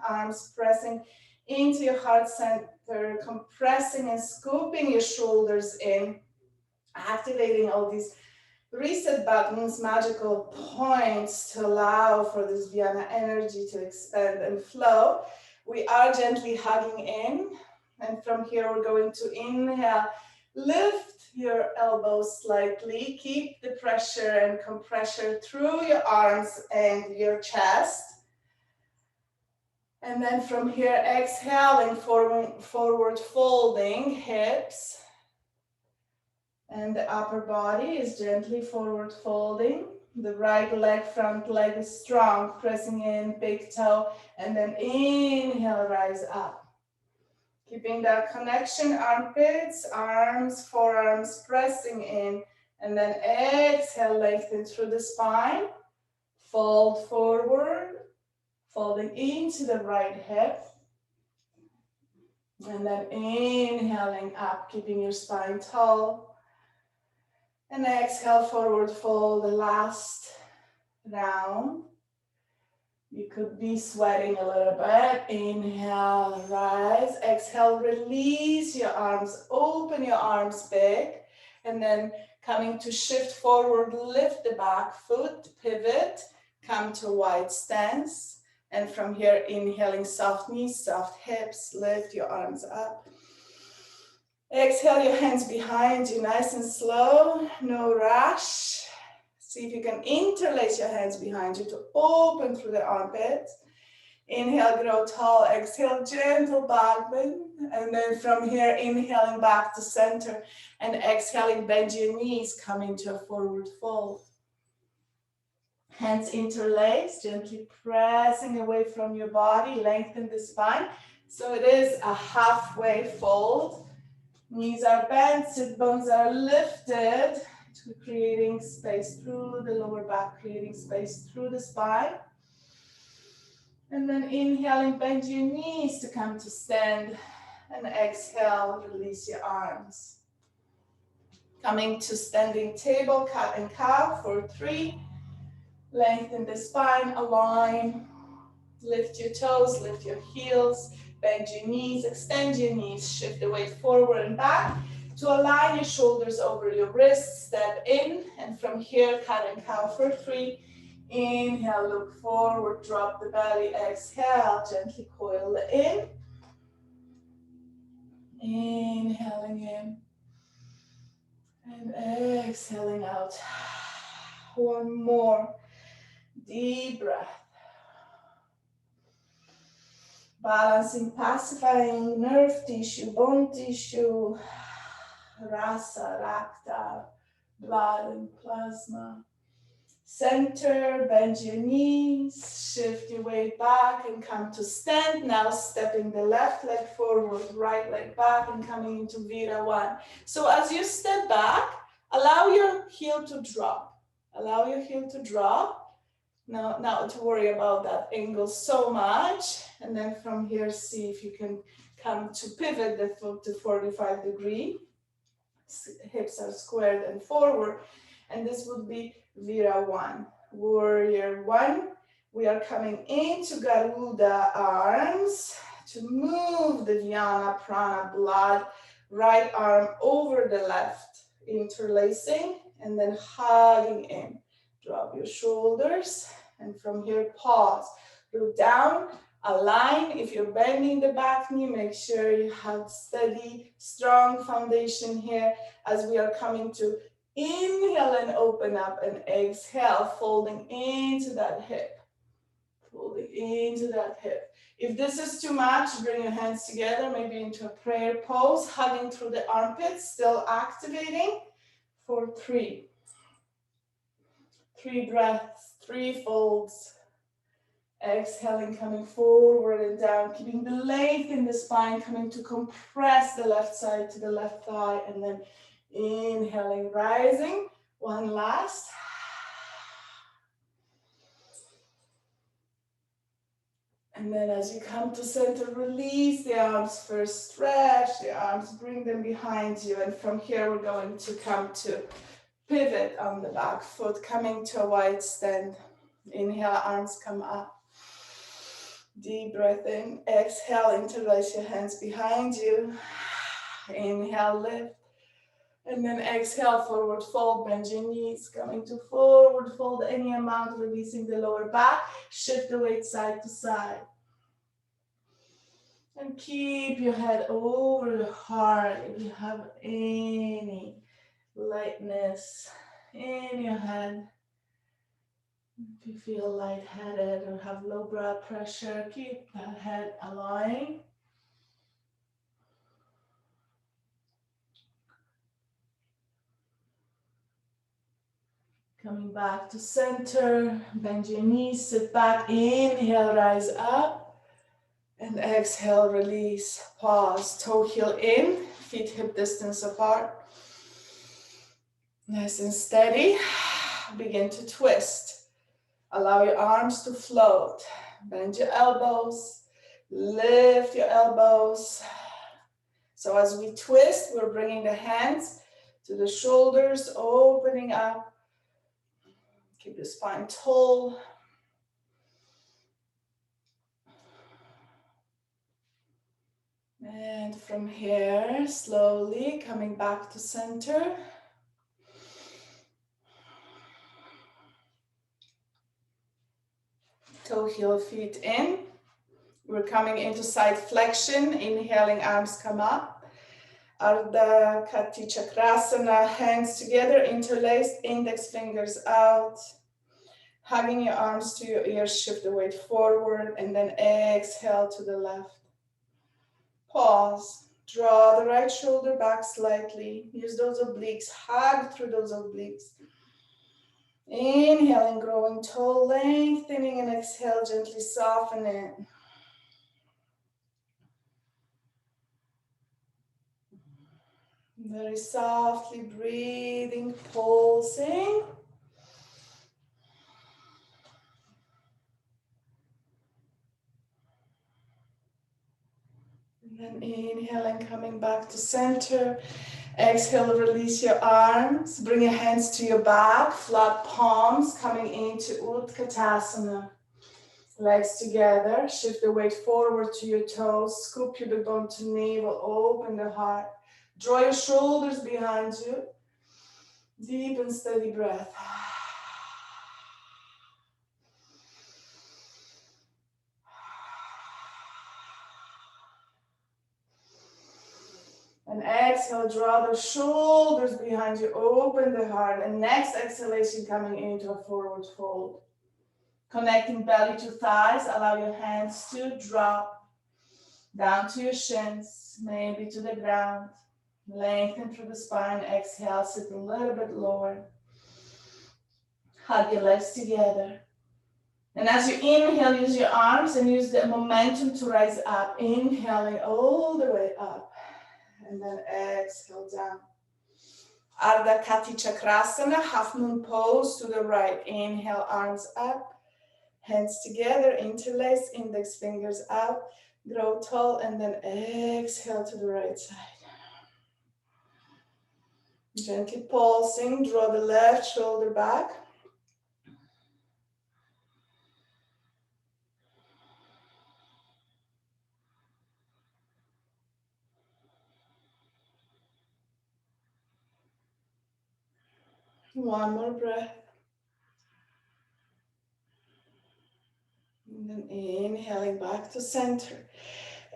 arms pressing into your heart center, compressing and scooping your shoulders in, activating all these reset buttons, magical points to allow for this Viana energy to expand and flow. We are gently hugging in. And from here, we're going to inhale, lift your elbows slightly, keep the pressure and compression through your arms and your chest. And then from here, exhaling, forward folding, hips. And the upper body is gently forward folding. The right leg, front leg is strong, pressing in, big toe, and then inhale, rise up. Keeping that connection, armpits, arms, forearms, pressing in. And then exhale, lengthen through the spine. Fold forward. Folding into the right hip. And then inhaling up, keeping your spine tall. And exhale, forward fold, the last round. You could be sweating a little bit. Inhale, rise. Exhale, release your arms. Open your arms big. And then coming to shift forward, lift the back foot, pivot, come to wide stance. And from here, inhaling, soft knees, soft hips, lift your arms up. Exhale, your hands behind you, nice and slow, no rush. See if you can interlace your hands behind you to open through the armpits. Inhale, grow tall. Exhale, gentle back bend. And then from here, inhaling back to center. And exhaling, bend your knees, coming to a forward fold. Hands interlace, gently pressing away from your body. Lengthen the spine. So it is a halfway fold. Knees are bent, sit bones are lifted. To creating space through the lower back, creating space through the spine. And then inhaling, bend your knees to come to stand. And exhale, release your arms. Coming to standing table, cat and cow for 3. Lengthen the spine, align. Lift your toes, lift your heels, bend your knees, extend your knees, shift the weight forward and back. To align your shoulders over your wrists, step in, and from here, cat and cow for 3. Inhale, look forward, drop the belly, exhale, gently coil in. Inhaling in, and exhaling out. One more, deep breath. Balancing, pacifying nerve tissue, bone tissue, rasa, rakta, blood and plasma. Center, bend your knees, shift your weight back and come to stand. Now stepping the left leg forward, right leg back and coming into Vira 1. So as you step back, allow your heel to drop. Allow your heel to drop. Not to worry about that angle so much. And then from here, see if you can come to pivot the foot to 45 degrees. Hips are squared and forward. And this would be Vira 1. Warrior 1. We are coming into Garuda arms to move the Dhyana Prana blood. Right arm over the left, interlacing, and then hugging in. Drop your shoulders, and from here, pause. Look down, align. If you're bending the back knee, make sure you have steady, strong foundation here as we are coming to inhale and open up, and exhale, folding into that hip. Folding into that hip. If this is too much, bring your hands together, maybe into a prayer pose, hugging through the armpits, still activating for 3. 3 breaths, 3 folds. Exhaling, coming forward and down, keeping the length in the spine, coming to compress the left side to the left thigh, and then inhaling, rising. One last. And then as you come to center, release the arms first, stretch the arms, bring them behind you. And from here, we're going to come to pivot on the back foot, coming to a wide stand. Inhale, arms come up. Deep breath in. Exhale, interlace your hands behind you. Inhale, lift. And then exhale, forward fold, bend your knees, coming to forward fold any amount, releasing the lower back. Shift the weight side to side. And keep your head over the heart if you have any lightness in your head. If you feel lightheaded or have low blood pressure, keep that head aligned. Coming back to center, bend your knees, sit back, inhale, rise up. And exhale, release, pause, toe heel in, feet hip distance apart. Nice and steady. Begin to twist. Allow your arms to float. Bend your elbows, lift your elbows. So as we twist, we're bringing the hands to the shoulders, opening up. Keep the spine tall. And from here, slowly coming back to center. Toe, heel, feet in. We're coming into side flexion. Inhaling, arms come up. Ardha Kati Chakrasana, hands together, interlaced, index fingers out. Hugging your arms to your ears, shift the weight forward, and then exhale to the left. Pause. Draw the right shoulder back slightly. Use those obliques. Hug through those obliques. Inhaling, growing tall, lengthening, and exhale, gently soften it. Very softly breathing, pulsing. And then inhaling, coming back to center. Exhale, release your arms. Bring your hands to your back, flat palms, coming into Utkatasana. Legs together, shift the weight forward to your toes, scoop your big bone to navel, open the heart. Draw your shoulders behind you. Deep and steady breath. And exhale, draw the shoulders behind you, open the heart. And next exhalation, coming into a forward fold. Connecting belly to thighs, allow your hands to drop down to your shins, maybe to the ground. Lengthen through the spine, exhale, sit a little bit lower. Hug your legs together. And as you inhale, use your arms and use the momentum to rise up. Inhaling all the way up. And then exhale down. Ardha Kati Chakrasana, half moon pose to the right. Inhale, arms up. Hands together, interlace, index fingers out. Grow tall and then exhale to the right side. Gently pulsing, draw the left shoulder back. One more breath. And then inhaling back to center.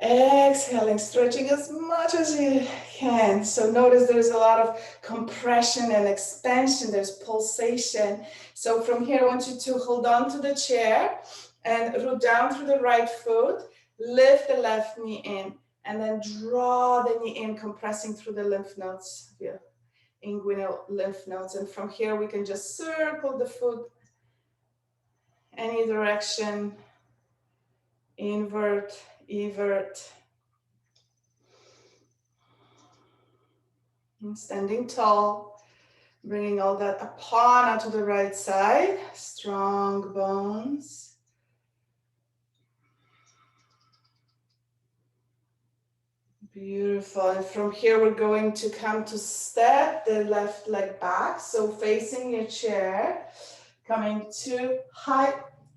Exhaling, stretching as much as you can. So notice there's a lot of compression and expansion. There's pulsation. So from here, I want you to hold on to the chair and root down through the right foot. Lift the left knee in and then draw the knee in, compressing through the lymph nodes, inguinal lymph nodes. And from here, we can just circle the foot any direction, invert, evert. And standing tall, bringing all that apana to the right side, strong bones. Beautiful. And from here, we're going to come to step the left leg back. So facing your chair, coming to high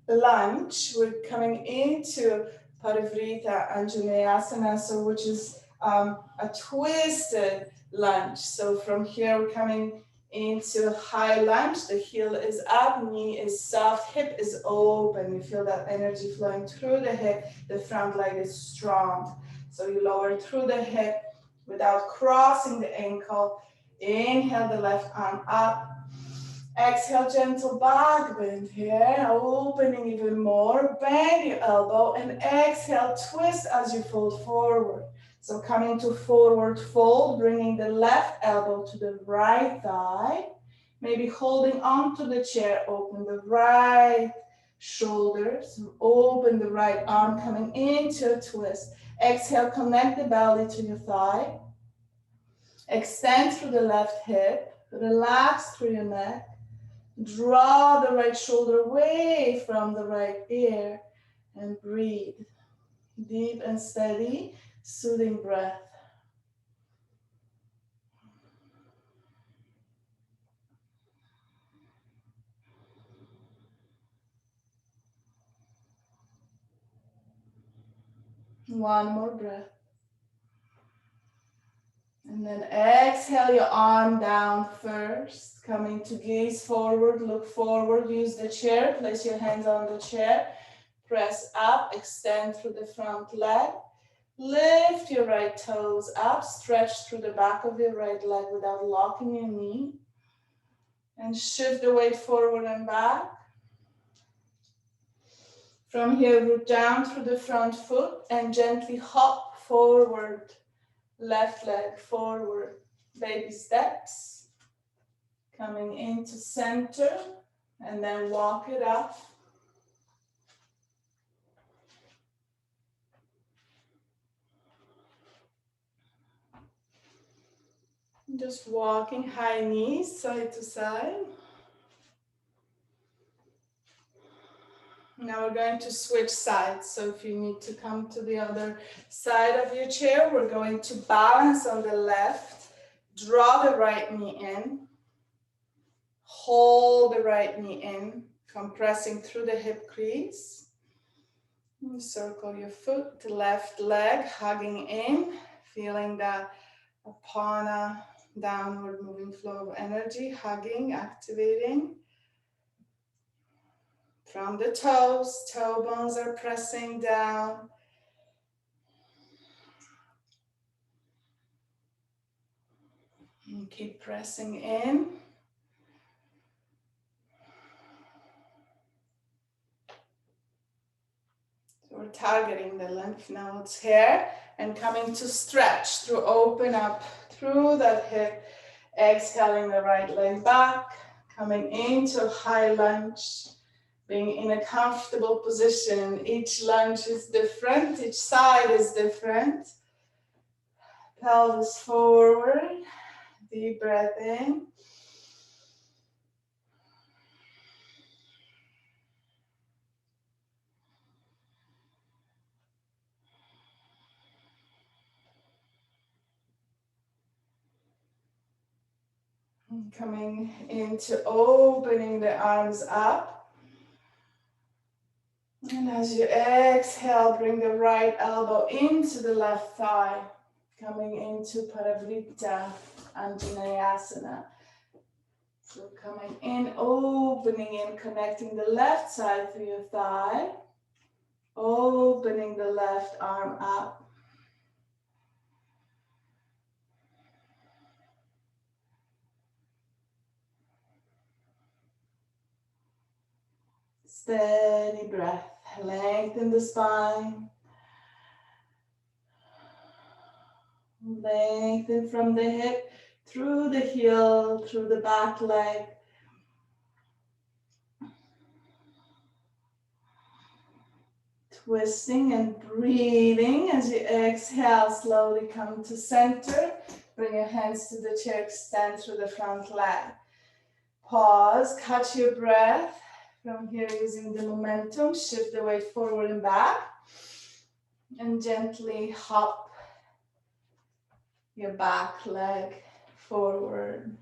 lunge. We're coming into Parivrita Anjaneyasana, so which is a twisted lunge. So from here, we're coming into high lunge. The heel is up, knee is soft, hip is open. You feel that energy flowing through the hip. The front leg is strong. So you lower through the hip without crossing the ankle. Inhale the left arm up. Exhale, gentle back bend here. Opening even more. Bend your elbow and exhale, twist as you fold forward. So coming to forward fold, bringing the left elbow to the right thigh. Maybe holding onto the chair, open the right shoulders. Open the right arm, coming into a twist. Exhale, connect the belly to your thigh. Extend through the left hip. Relax through your neck. Draw the right shoulder away from the right ear. And breathe. Deep and steady, soothing breath. One more breath. And then exhale your arm down first. Coming to gaze forward, look forward, use the chair, place your hands on the chair. Press up, extend through the front leg. Lift your right toes up, stretch through the back of your right leg without locking your knee. And shift the weight forward and back. From here, root down through the front foot and gently hop forward. Left leg forward. Baby steps. Coming into center and then walk it up. Just walking high knees side to side. Now we're going to switch sides. So if you need to come to the other side of your chair, we're going to balance on the left. Draw the right knee in. Hold the right knee in, compressing through the hip crease. Circle your foot, the left leg hugging in, feeling that apana, downward moving flow of energy, hugging, activating. From the toes, toe bones are pressing down. And keep pressing in. So we're targeting the lymph nodes here and coming to stretch to open up through that hip. Exhaling the right leg back, coming into high lunge, being in a comfortable position. Each lunge is different, each side is different. Pelvis forward, deep breath in. Coming into opening the arms up. And as you exhale, bring the right elbow into the left thigh. Coming into Parivrtta, Anjaneyasana. So coming in, opening in, connecting the left side through your thigh. Opening the left arm up. Steady breath. Lengthen the spine. Lengthen from the hip, through the heel, through the back leg. Twisting and breathing as you exhale, slowly come to center. Bring your hands to the chair, extend through the front leg. Pause, catch your breath. From here, using the momentum, shift the weight forward and back. And gently hop your back leg forward.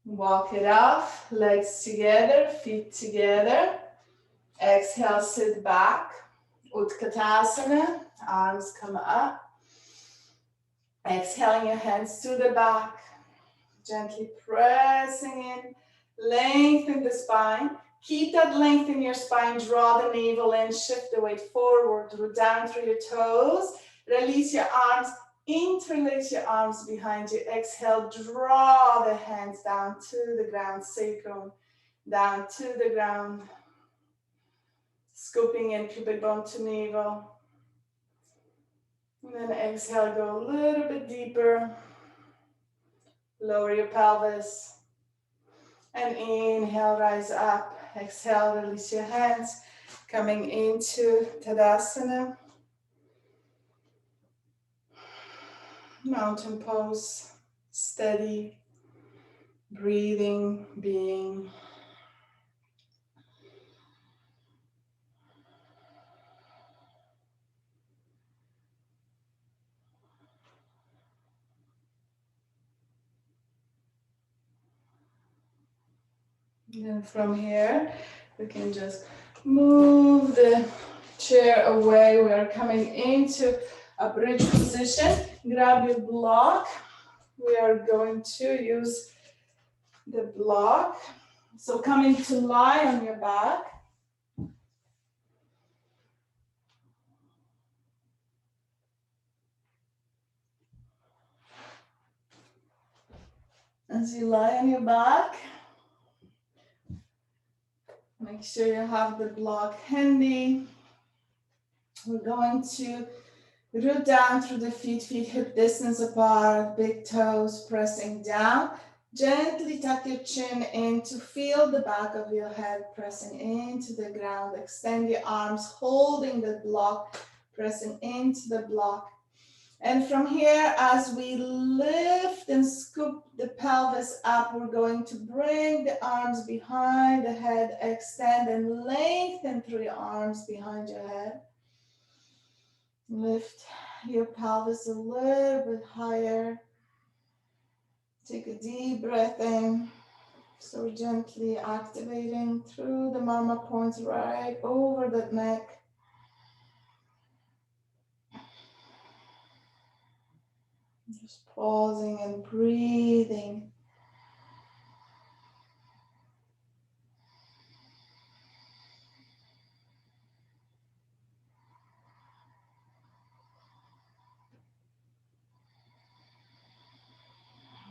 Walk it off, legs together, feet together. Exhale, sit back. Utkatasana, arms come up. Exhaling your hands to the back. Gently pressing in, lengthen the spine. Keep that length in your spine, draw the navel in, shift the weight forward, root down through your toes. Release your arms, interlace your arms behind you. Exhale, draw the hands down to the ground, sacrum down to the ground. Scooping in pubic bone to navel. And then exhale, go a little bit deeper. Lower your pelvis. And inhale, rise up. Exhale, release your hands. Coming into Tadasana. Mountain pose. Steady. Breathing, being. And from here, we can just move the chair away. We are coming into a bridge position. Grab your block. We are going to use the block. So coming to lie on your back. As you lie on your back, make sure you have the block handy. We're going to root down through the feet hip distance apart, big toes pressing down. Gently tuck your chin in to feel the back of your head pressing into the ground. Extend your arms, holding the block, pressing into the block. And from here, as we lift and scoop the pelvis up, we're going to bring the arms behind the head, extend and lengthen through your arms behind your head. Lift your pelvis a little bit higher. Take a deep breath in. So gently activating through the mama points right over the neck. Just pausing and breathing.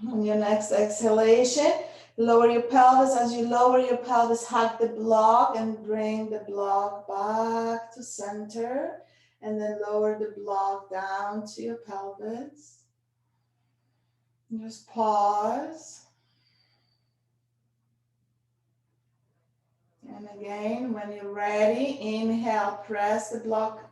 On your next exhalation, lower your pelvis. As you lower your pelvis, hug the block and bring the block back to center. And then lower the block down to your pelvis. And just pause. And again, when you're ready, inhale, press the block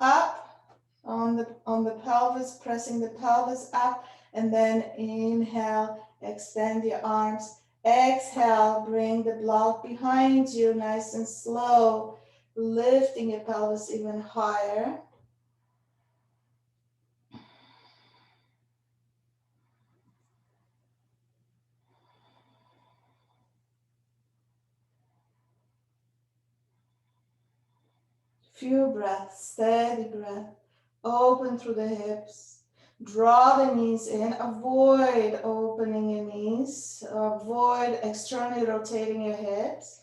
up on the pelvis, pressing the pelvis up. And then inhale, extend your arms. Exhale, bring the block behind you, nice and slow, lifting your pelvis even higher. Few breaths, steady breath. Open through the hips. Draw the knees in. Avoid opening your knees. Avoid externally rotating your hips.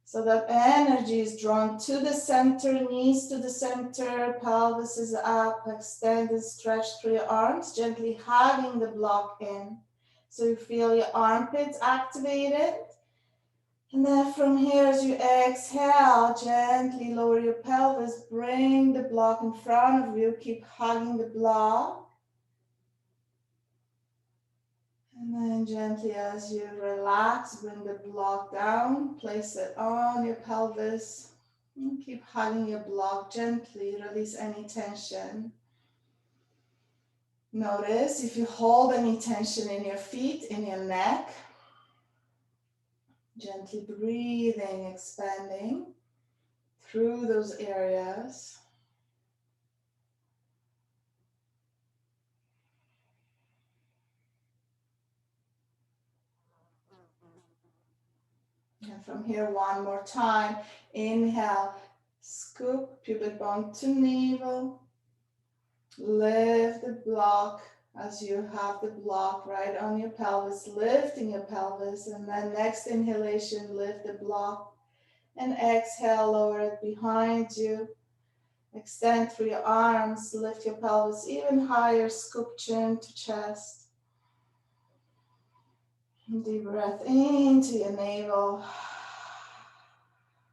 So that energy is drawn to the center, knees to the center, pelvis is up, extend and stretch through your arms, gently hugging the block in. So you feel your armpits activated. And then from here, as you exhale, gently lower your pelvis, bring the block in front of you, keep hugging the block. And then gently as you relax, bring the block down, place it on your pelvis. And keep hugging your block gently, release any tension. Notice if you hold any tension in your feet, in your neck. Gently breathing, expanding through those areas. And from here, one more time. Inhale, scoop pubic bone to navel. Lift the block as you have the block right on your pelvis, lifting your pelvis. And then next inhalation, lift the block. And exhale, lower it behind you. Extend through your arms, lift your pelvis even higher, scoop chin to chest. Deep breath into your navel.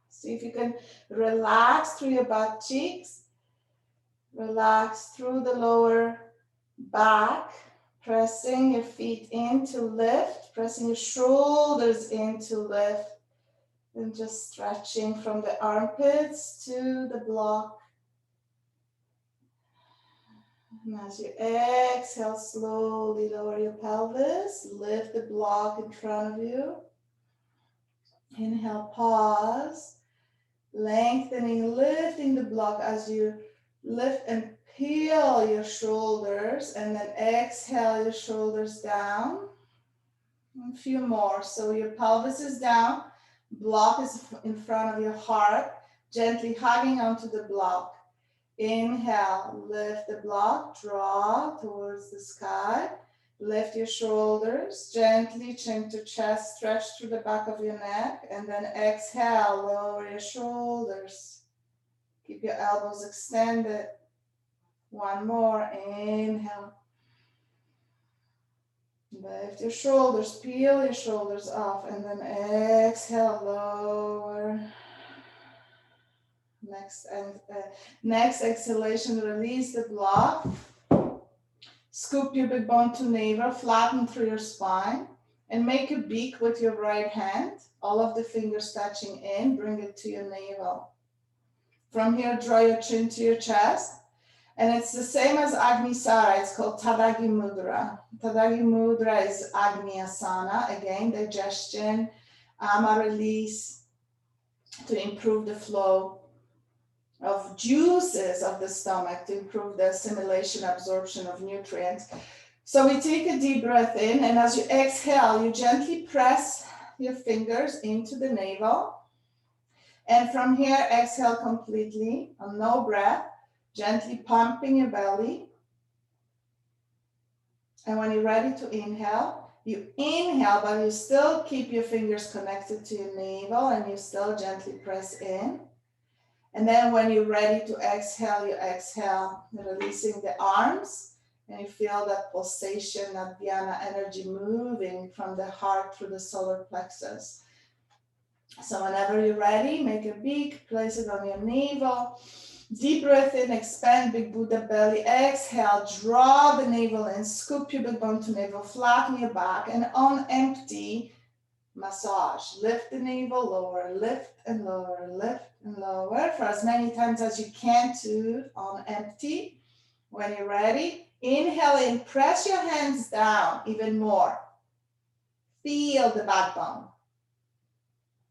See if you can relax through your butt cheeks. Relax through the lower back, pressing your feet in to lift, pressing your shoulders in to lift, and just stretching from the armpits to the block. And as you exhale, slowly lower your pelvis, lift the block in front of you. Inhale, pause, lengthening, lifting the block as you lift and peel your shoulders, and then exhale your shoulders down. A few more. So your pelvis is down, Block is in front of your heart, gently hugging onto the block. Inhale, lift the block, draw towards the sky. Lift your shoulders, gently chin to chest, stretch through the back of your neck, and then exhale, lower your shoulders. Keep your elbows extended. One more, inhale. Lift your shoulders, peel your shoulders off, and then exhale, lower. Next exhalation, release the block. Scoop your big bone to navel, flatten through your spine, and make a beak with your right hand. All of the fingers touching in, bring it to your navel. From here, draw your chin to your chest. And it's the same as Agni Sara, it's called Tadagi Mudra. Tadagi Mudra is Agni Asana, again, digestion, ama release to improve the flow of juices of the stomach, to improve the assimilation, absorption of nutrients. So we take a deep breath in, and as you exhale, you gently press your fingers into the navel. And from here, exhale completely on no breath. Gently pumping your belly. And when you're ready to inhale, you inhale, but you still keep your fingers connected to your navel and you still gently press in. And then when you're ready to exhale, you exhale, releasing the arms. And you feel that pulsation, that dhyana energy moving from the heart through the solar plexus. So whenever you're ready, make a beak, place it on your navel. Deep breath in, expand big Buddha belly. Exhale, draw the navel in, scoop your big bone to navel, flatten your back, and on empty, massage. Lift the navel, lower, lift and lower, lift and lower for as many times as you can to on empty. When you're ready, inhale in, press your hands down even more. Feel the backbone.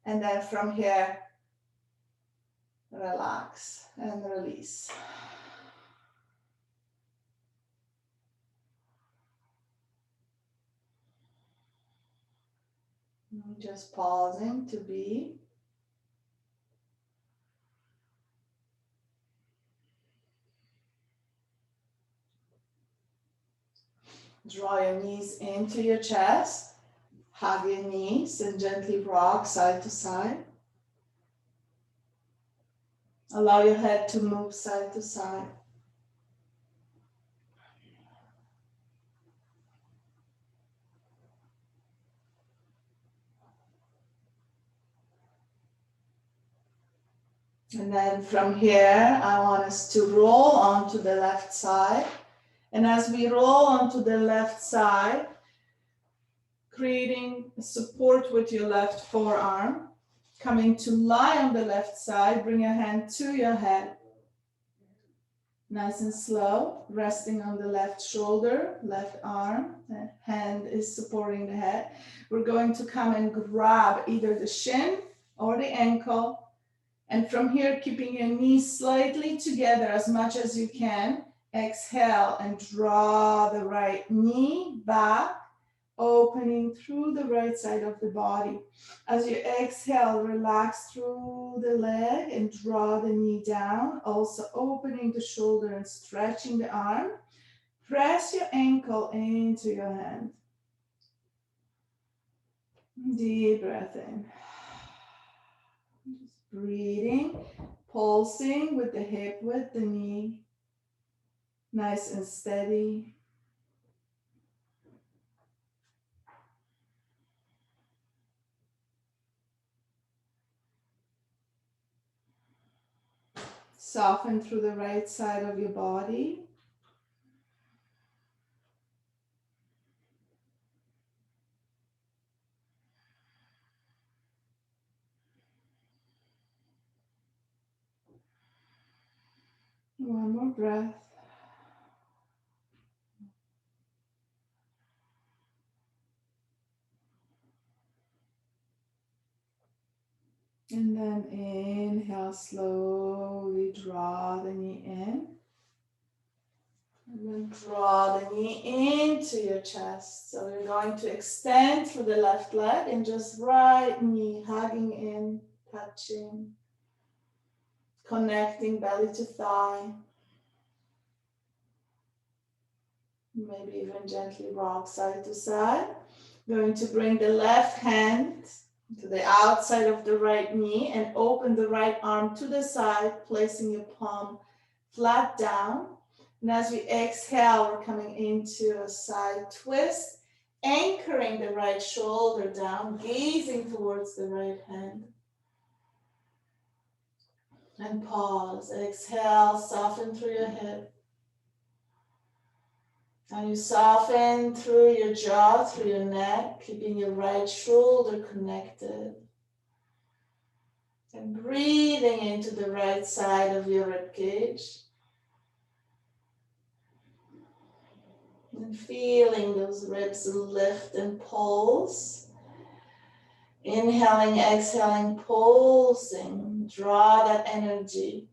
And then from here, relax and release. Just pausing to be. Draw your knees into your chest. Hug your knees and gently rock side to side. Allow your head to move side to side. And then from here, I want us to roll onto the left side. And as we roll onto the left side, creating support with your left forearm, coming to lie on the left side, bring your hand to your head. Nice and slow, resting on the left shoulder, left arm, the hand is supporting the head. We're going to come and grab either the shin or the ankle. And from here, keeping your knees slightly together as much as you can. Exhale and draw the right knee back, opening through the right side of the body. As you exhale, relax through the leg and draw the knee down, also opening the shoulder and stretching the arm. Press your ankle into your hand. Deep breath in. Just breathing, pulsing with the hip with the knee. Nice and steady. Soften through the right side of your body. One more breath. And then inhale, slowly draw the knee in. And then draw the knee into your chest. So you're going to extend through the left leg and just right knee hugging in, touching, connecting belly to thigh. Maybe even gently rock side to side. Going to bring the left hand to the outside of the right knee and open the right arm to the side, placing your palm flat down. And as we exhale, we're coming into a side twist, anchoring the right shoulder down, gazing towards the right hand. And pause. Exhale, soften through your hip. And you soften through your jaw, through your neck, keeping your right shoulder connected. And breathing into the right side of your ribcage. And feeling those ribs lift and pulse. Inhaling, exhaling, pulsing. Draw that energy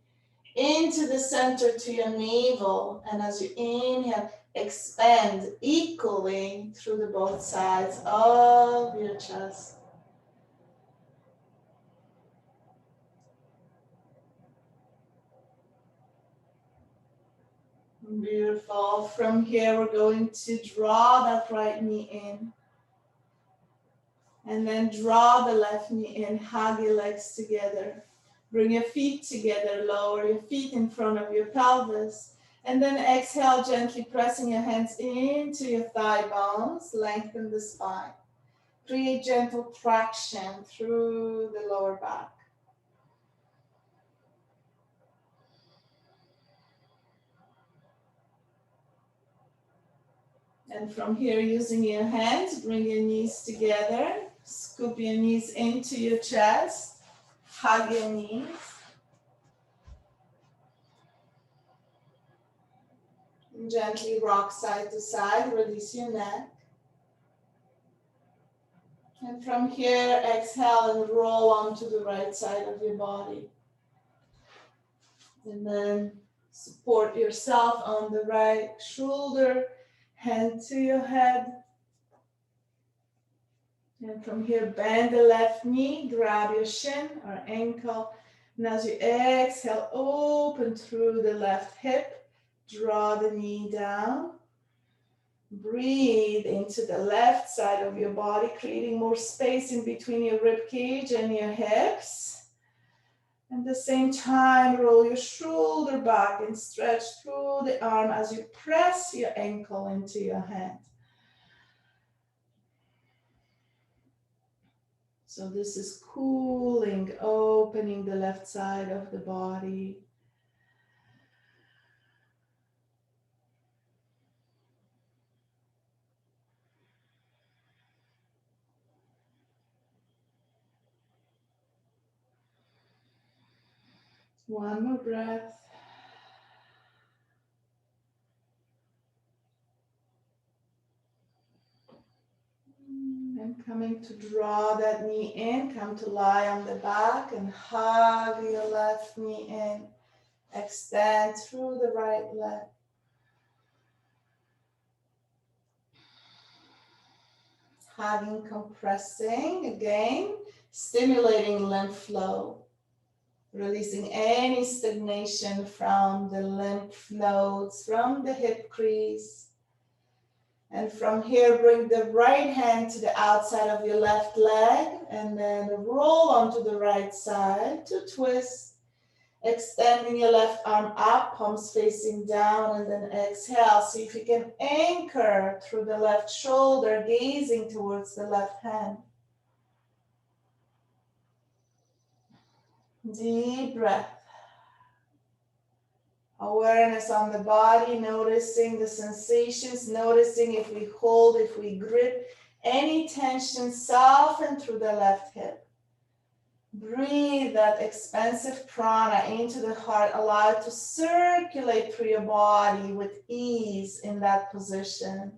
into the center to your navel. And as you inhale, expand equally through the both sides of your chest. Beautiful. From here, we're going to draw that right knee in. And then draw the left knee in. Hug your legs together. Bring your feet together. Lower your feet in front of your pelvis. And then exhale, gently pressing your hands into your thigh bones. Lengthen the spine. Create gentle traction through the lower back. And from here, using your hands, bring your knees together. Scoop your knees into your chest. Hug your knees. And gently rock side to side. Release your neck. And from here, exhale and roll onto the right side of your body. And then support yourself on the right shoulder, hand to your head. And from here, bend the left knee, grab your shin or ankle. And as you exhale, open through the left hip, draw the knee down. Breathe into the left side of your body, creating more space in between your rib cage and your hips. At the same time, roll your shoulder back and stretch through the arm as you press your ankle into your hand. So this is cooling, opening the left side of the body. One more breath. And coming to draw that knee in, come to lie on the back and hug your left knee in. Extend through the right leg. Hugging, compressing, again, stimulating lymph flow. Releasing any stagnation from the lymph nodes, from the hip crease. And from here, bring the right hand to the outside of your left leg and then roll onto the right side to twist. Extending your left arm up, palms facing down, and then exhale. See if you can anchor through the left shoulder, gazing towards the left hand. Deep breath. Awareness on the body, noticing the sensations, noticing if we hold, if we grip, any tension, soften through the left hip. Breathe that expansive prana into the heart, allow it to circulate through your body with ease in that position.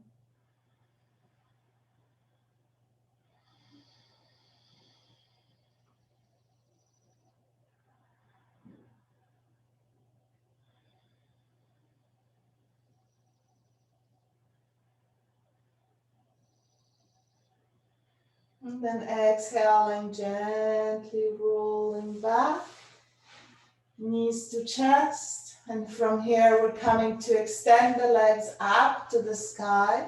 And then exhaling, gently rolling back, knees to chest. And from here, we're coming to extend the legs up to the sky.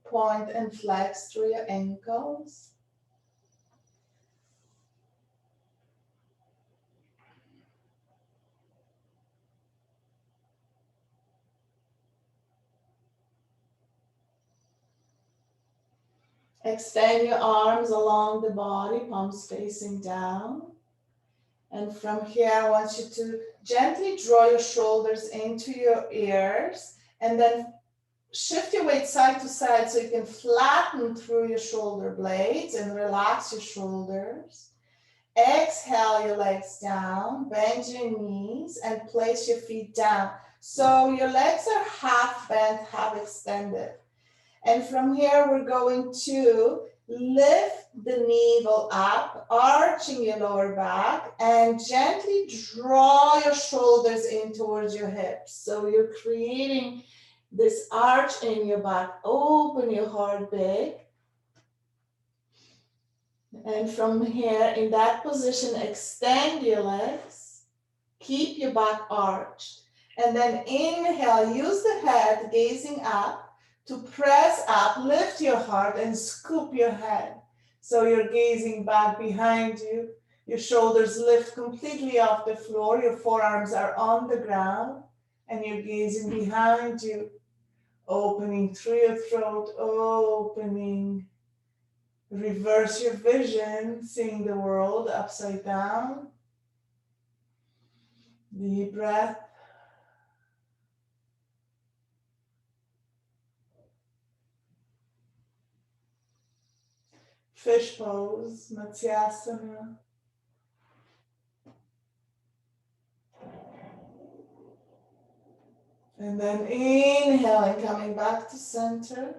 Point and flex through your ankles. Extend your arms along the body, palms facing down. And from here, I want you to gently draw your shoulders into your ears and then shift your weight side to side so you can flatten through your shoulder blades and relax your shoulders. Exhale your legs down, bend your knees and place your feet down. So your legs are half bent, half extended. And from here, we're going to lift the navel up, arching your lower back, and gently draw your shoulders in towards your hips. So you're creating this arch in your back. Open your heart big. And from here, in that position, extend your legs. Keep your back arched. And then inhale, use the head gazing up to press up, lift your heart and scoop your head. So you're gazing back behind you. Your shoulders lift completely off the floor. Your forearms are on the ground and you're gazing behind you. Opening through your throat, opening. Reverse your vision, seeing the world upside down. Deep breath. Fish pose, Matsyasana. And then inhaling, coming back to center.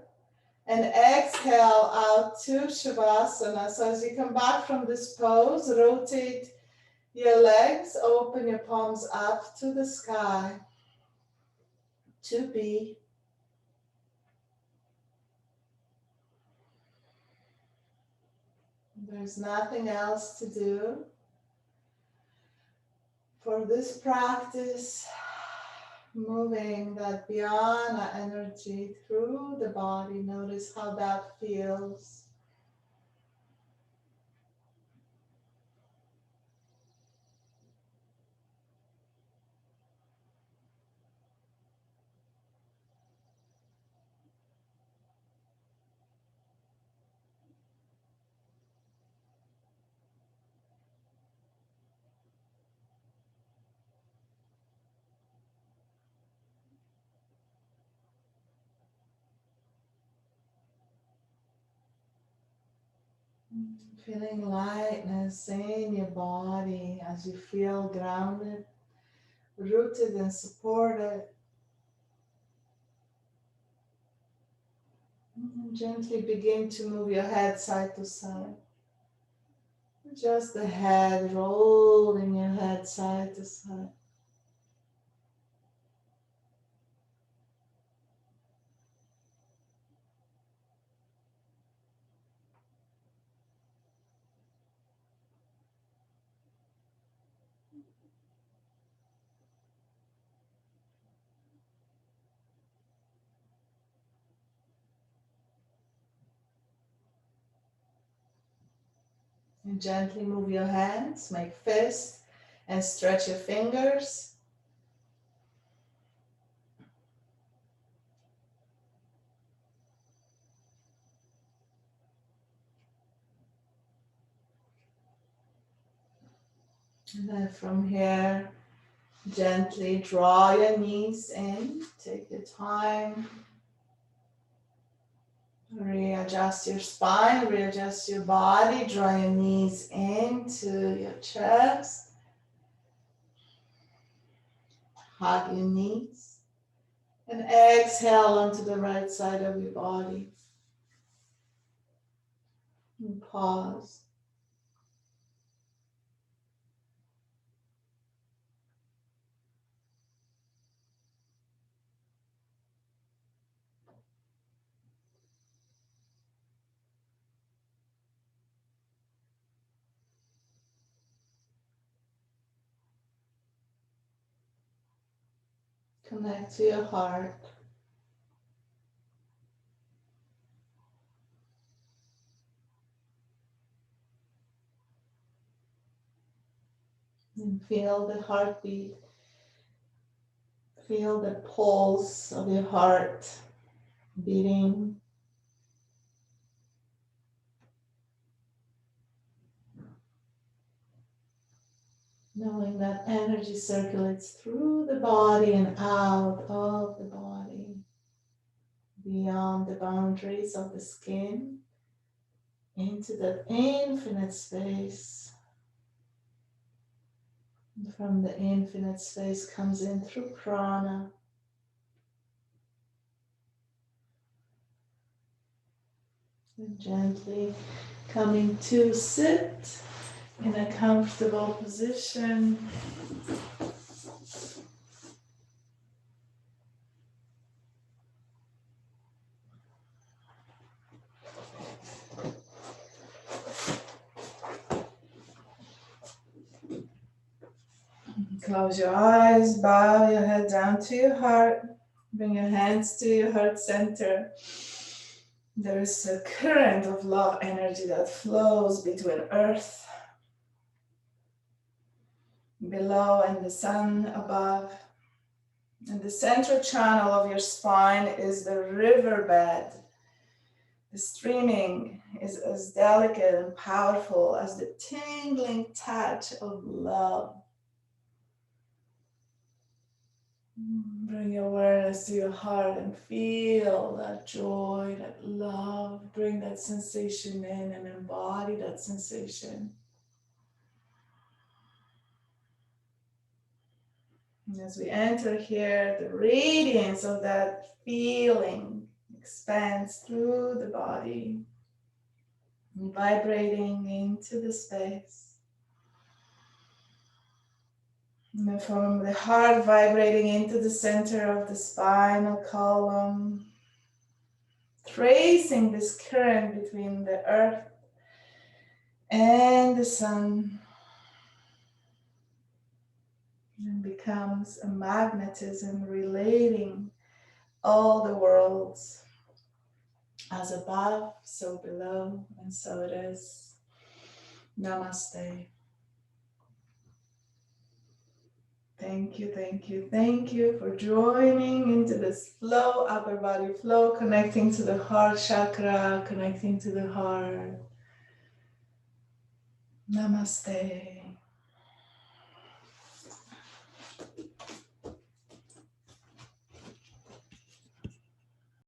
And exhale out to Shavasana. So as you come back from this pose, rotate your legs, open your palms up to the sky. To be. There's nothing else to do. For this practice, moving that dhyana energy through the body, notice how that feels. Feeling lightness in your body as you feel grounded, rooted and supported. Gently begin to move your head side to side. Just the head, rolling your head side to side. And gently move your hands, make fists, and stretch your fingers. And then from here, gently draw your knees in, take your time. Readjust your spine, readjust your body, draw your knees into your chest. Hug your knees. And exhale onto the right side of your body. And pause. Connect to your heart. And feel the heartbeat. Feel the pulse of your heart beating. Knowing that energy circulates through the body and out of the body, beyond the boundaries of the skin, into that infinite space. And from the infinite space comes in through prana. And gently coming to sit in a comfortable position. Close your eyes, bow your head down to your heart. Bring your hands to your heart center. There is a current of love energy that flows between earth below and the sun above. And the central channel of your spine is the riverbed. The streaming is as delicate and powerful as the tingling touch of love. Bring your awareness to your heart and feel that joy, that love. Bring that sensation in and embody that sensation. And as we enter here, the radiance of that feeling expands through the body, vibrating into the space. And then from the heart vibrating into the center of the spinal column, tracing this current between the earth and the sun, and becomes a magnetism relating all the worlds as above, so below, and so it is. Namaste. Thank you, thank you, thank you for joining into this flow, upper body flow, connecting to the heart chakra, connecting to the heart. Namaste.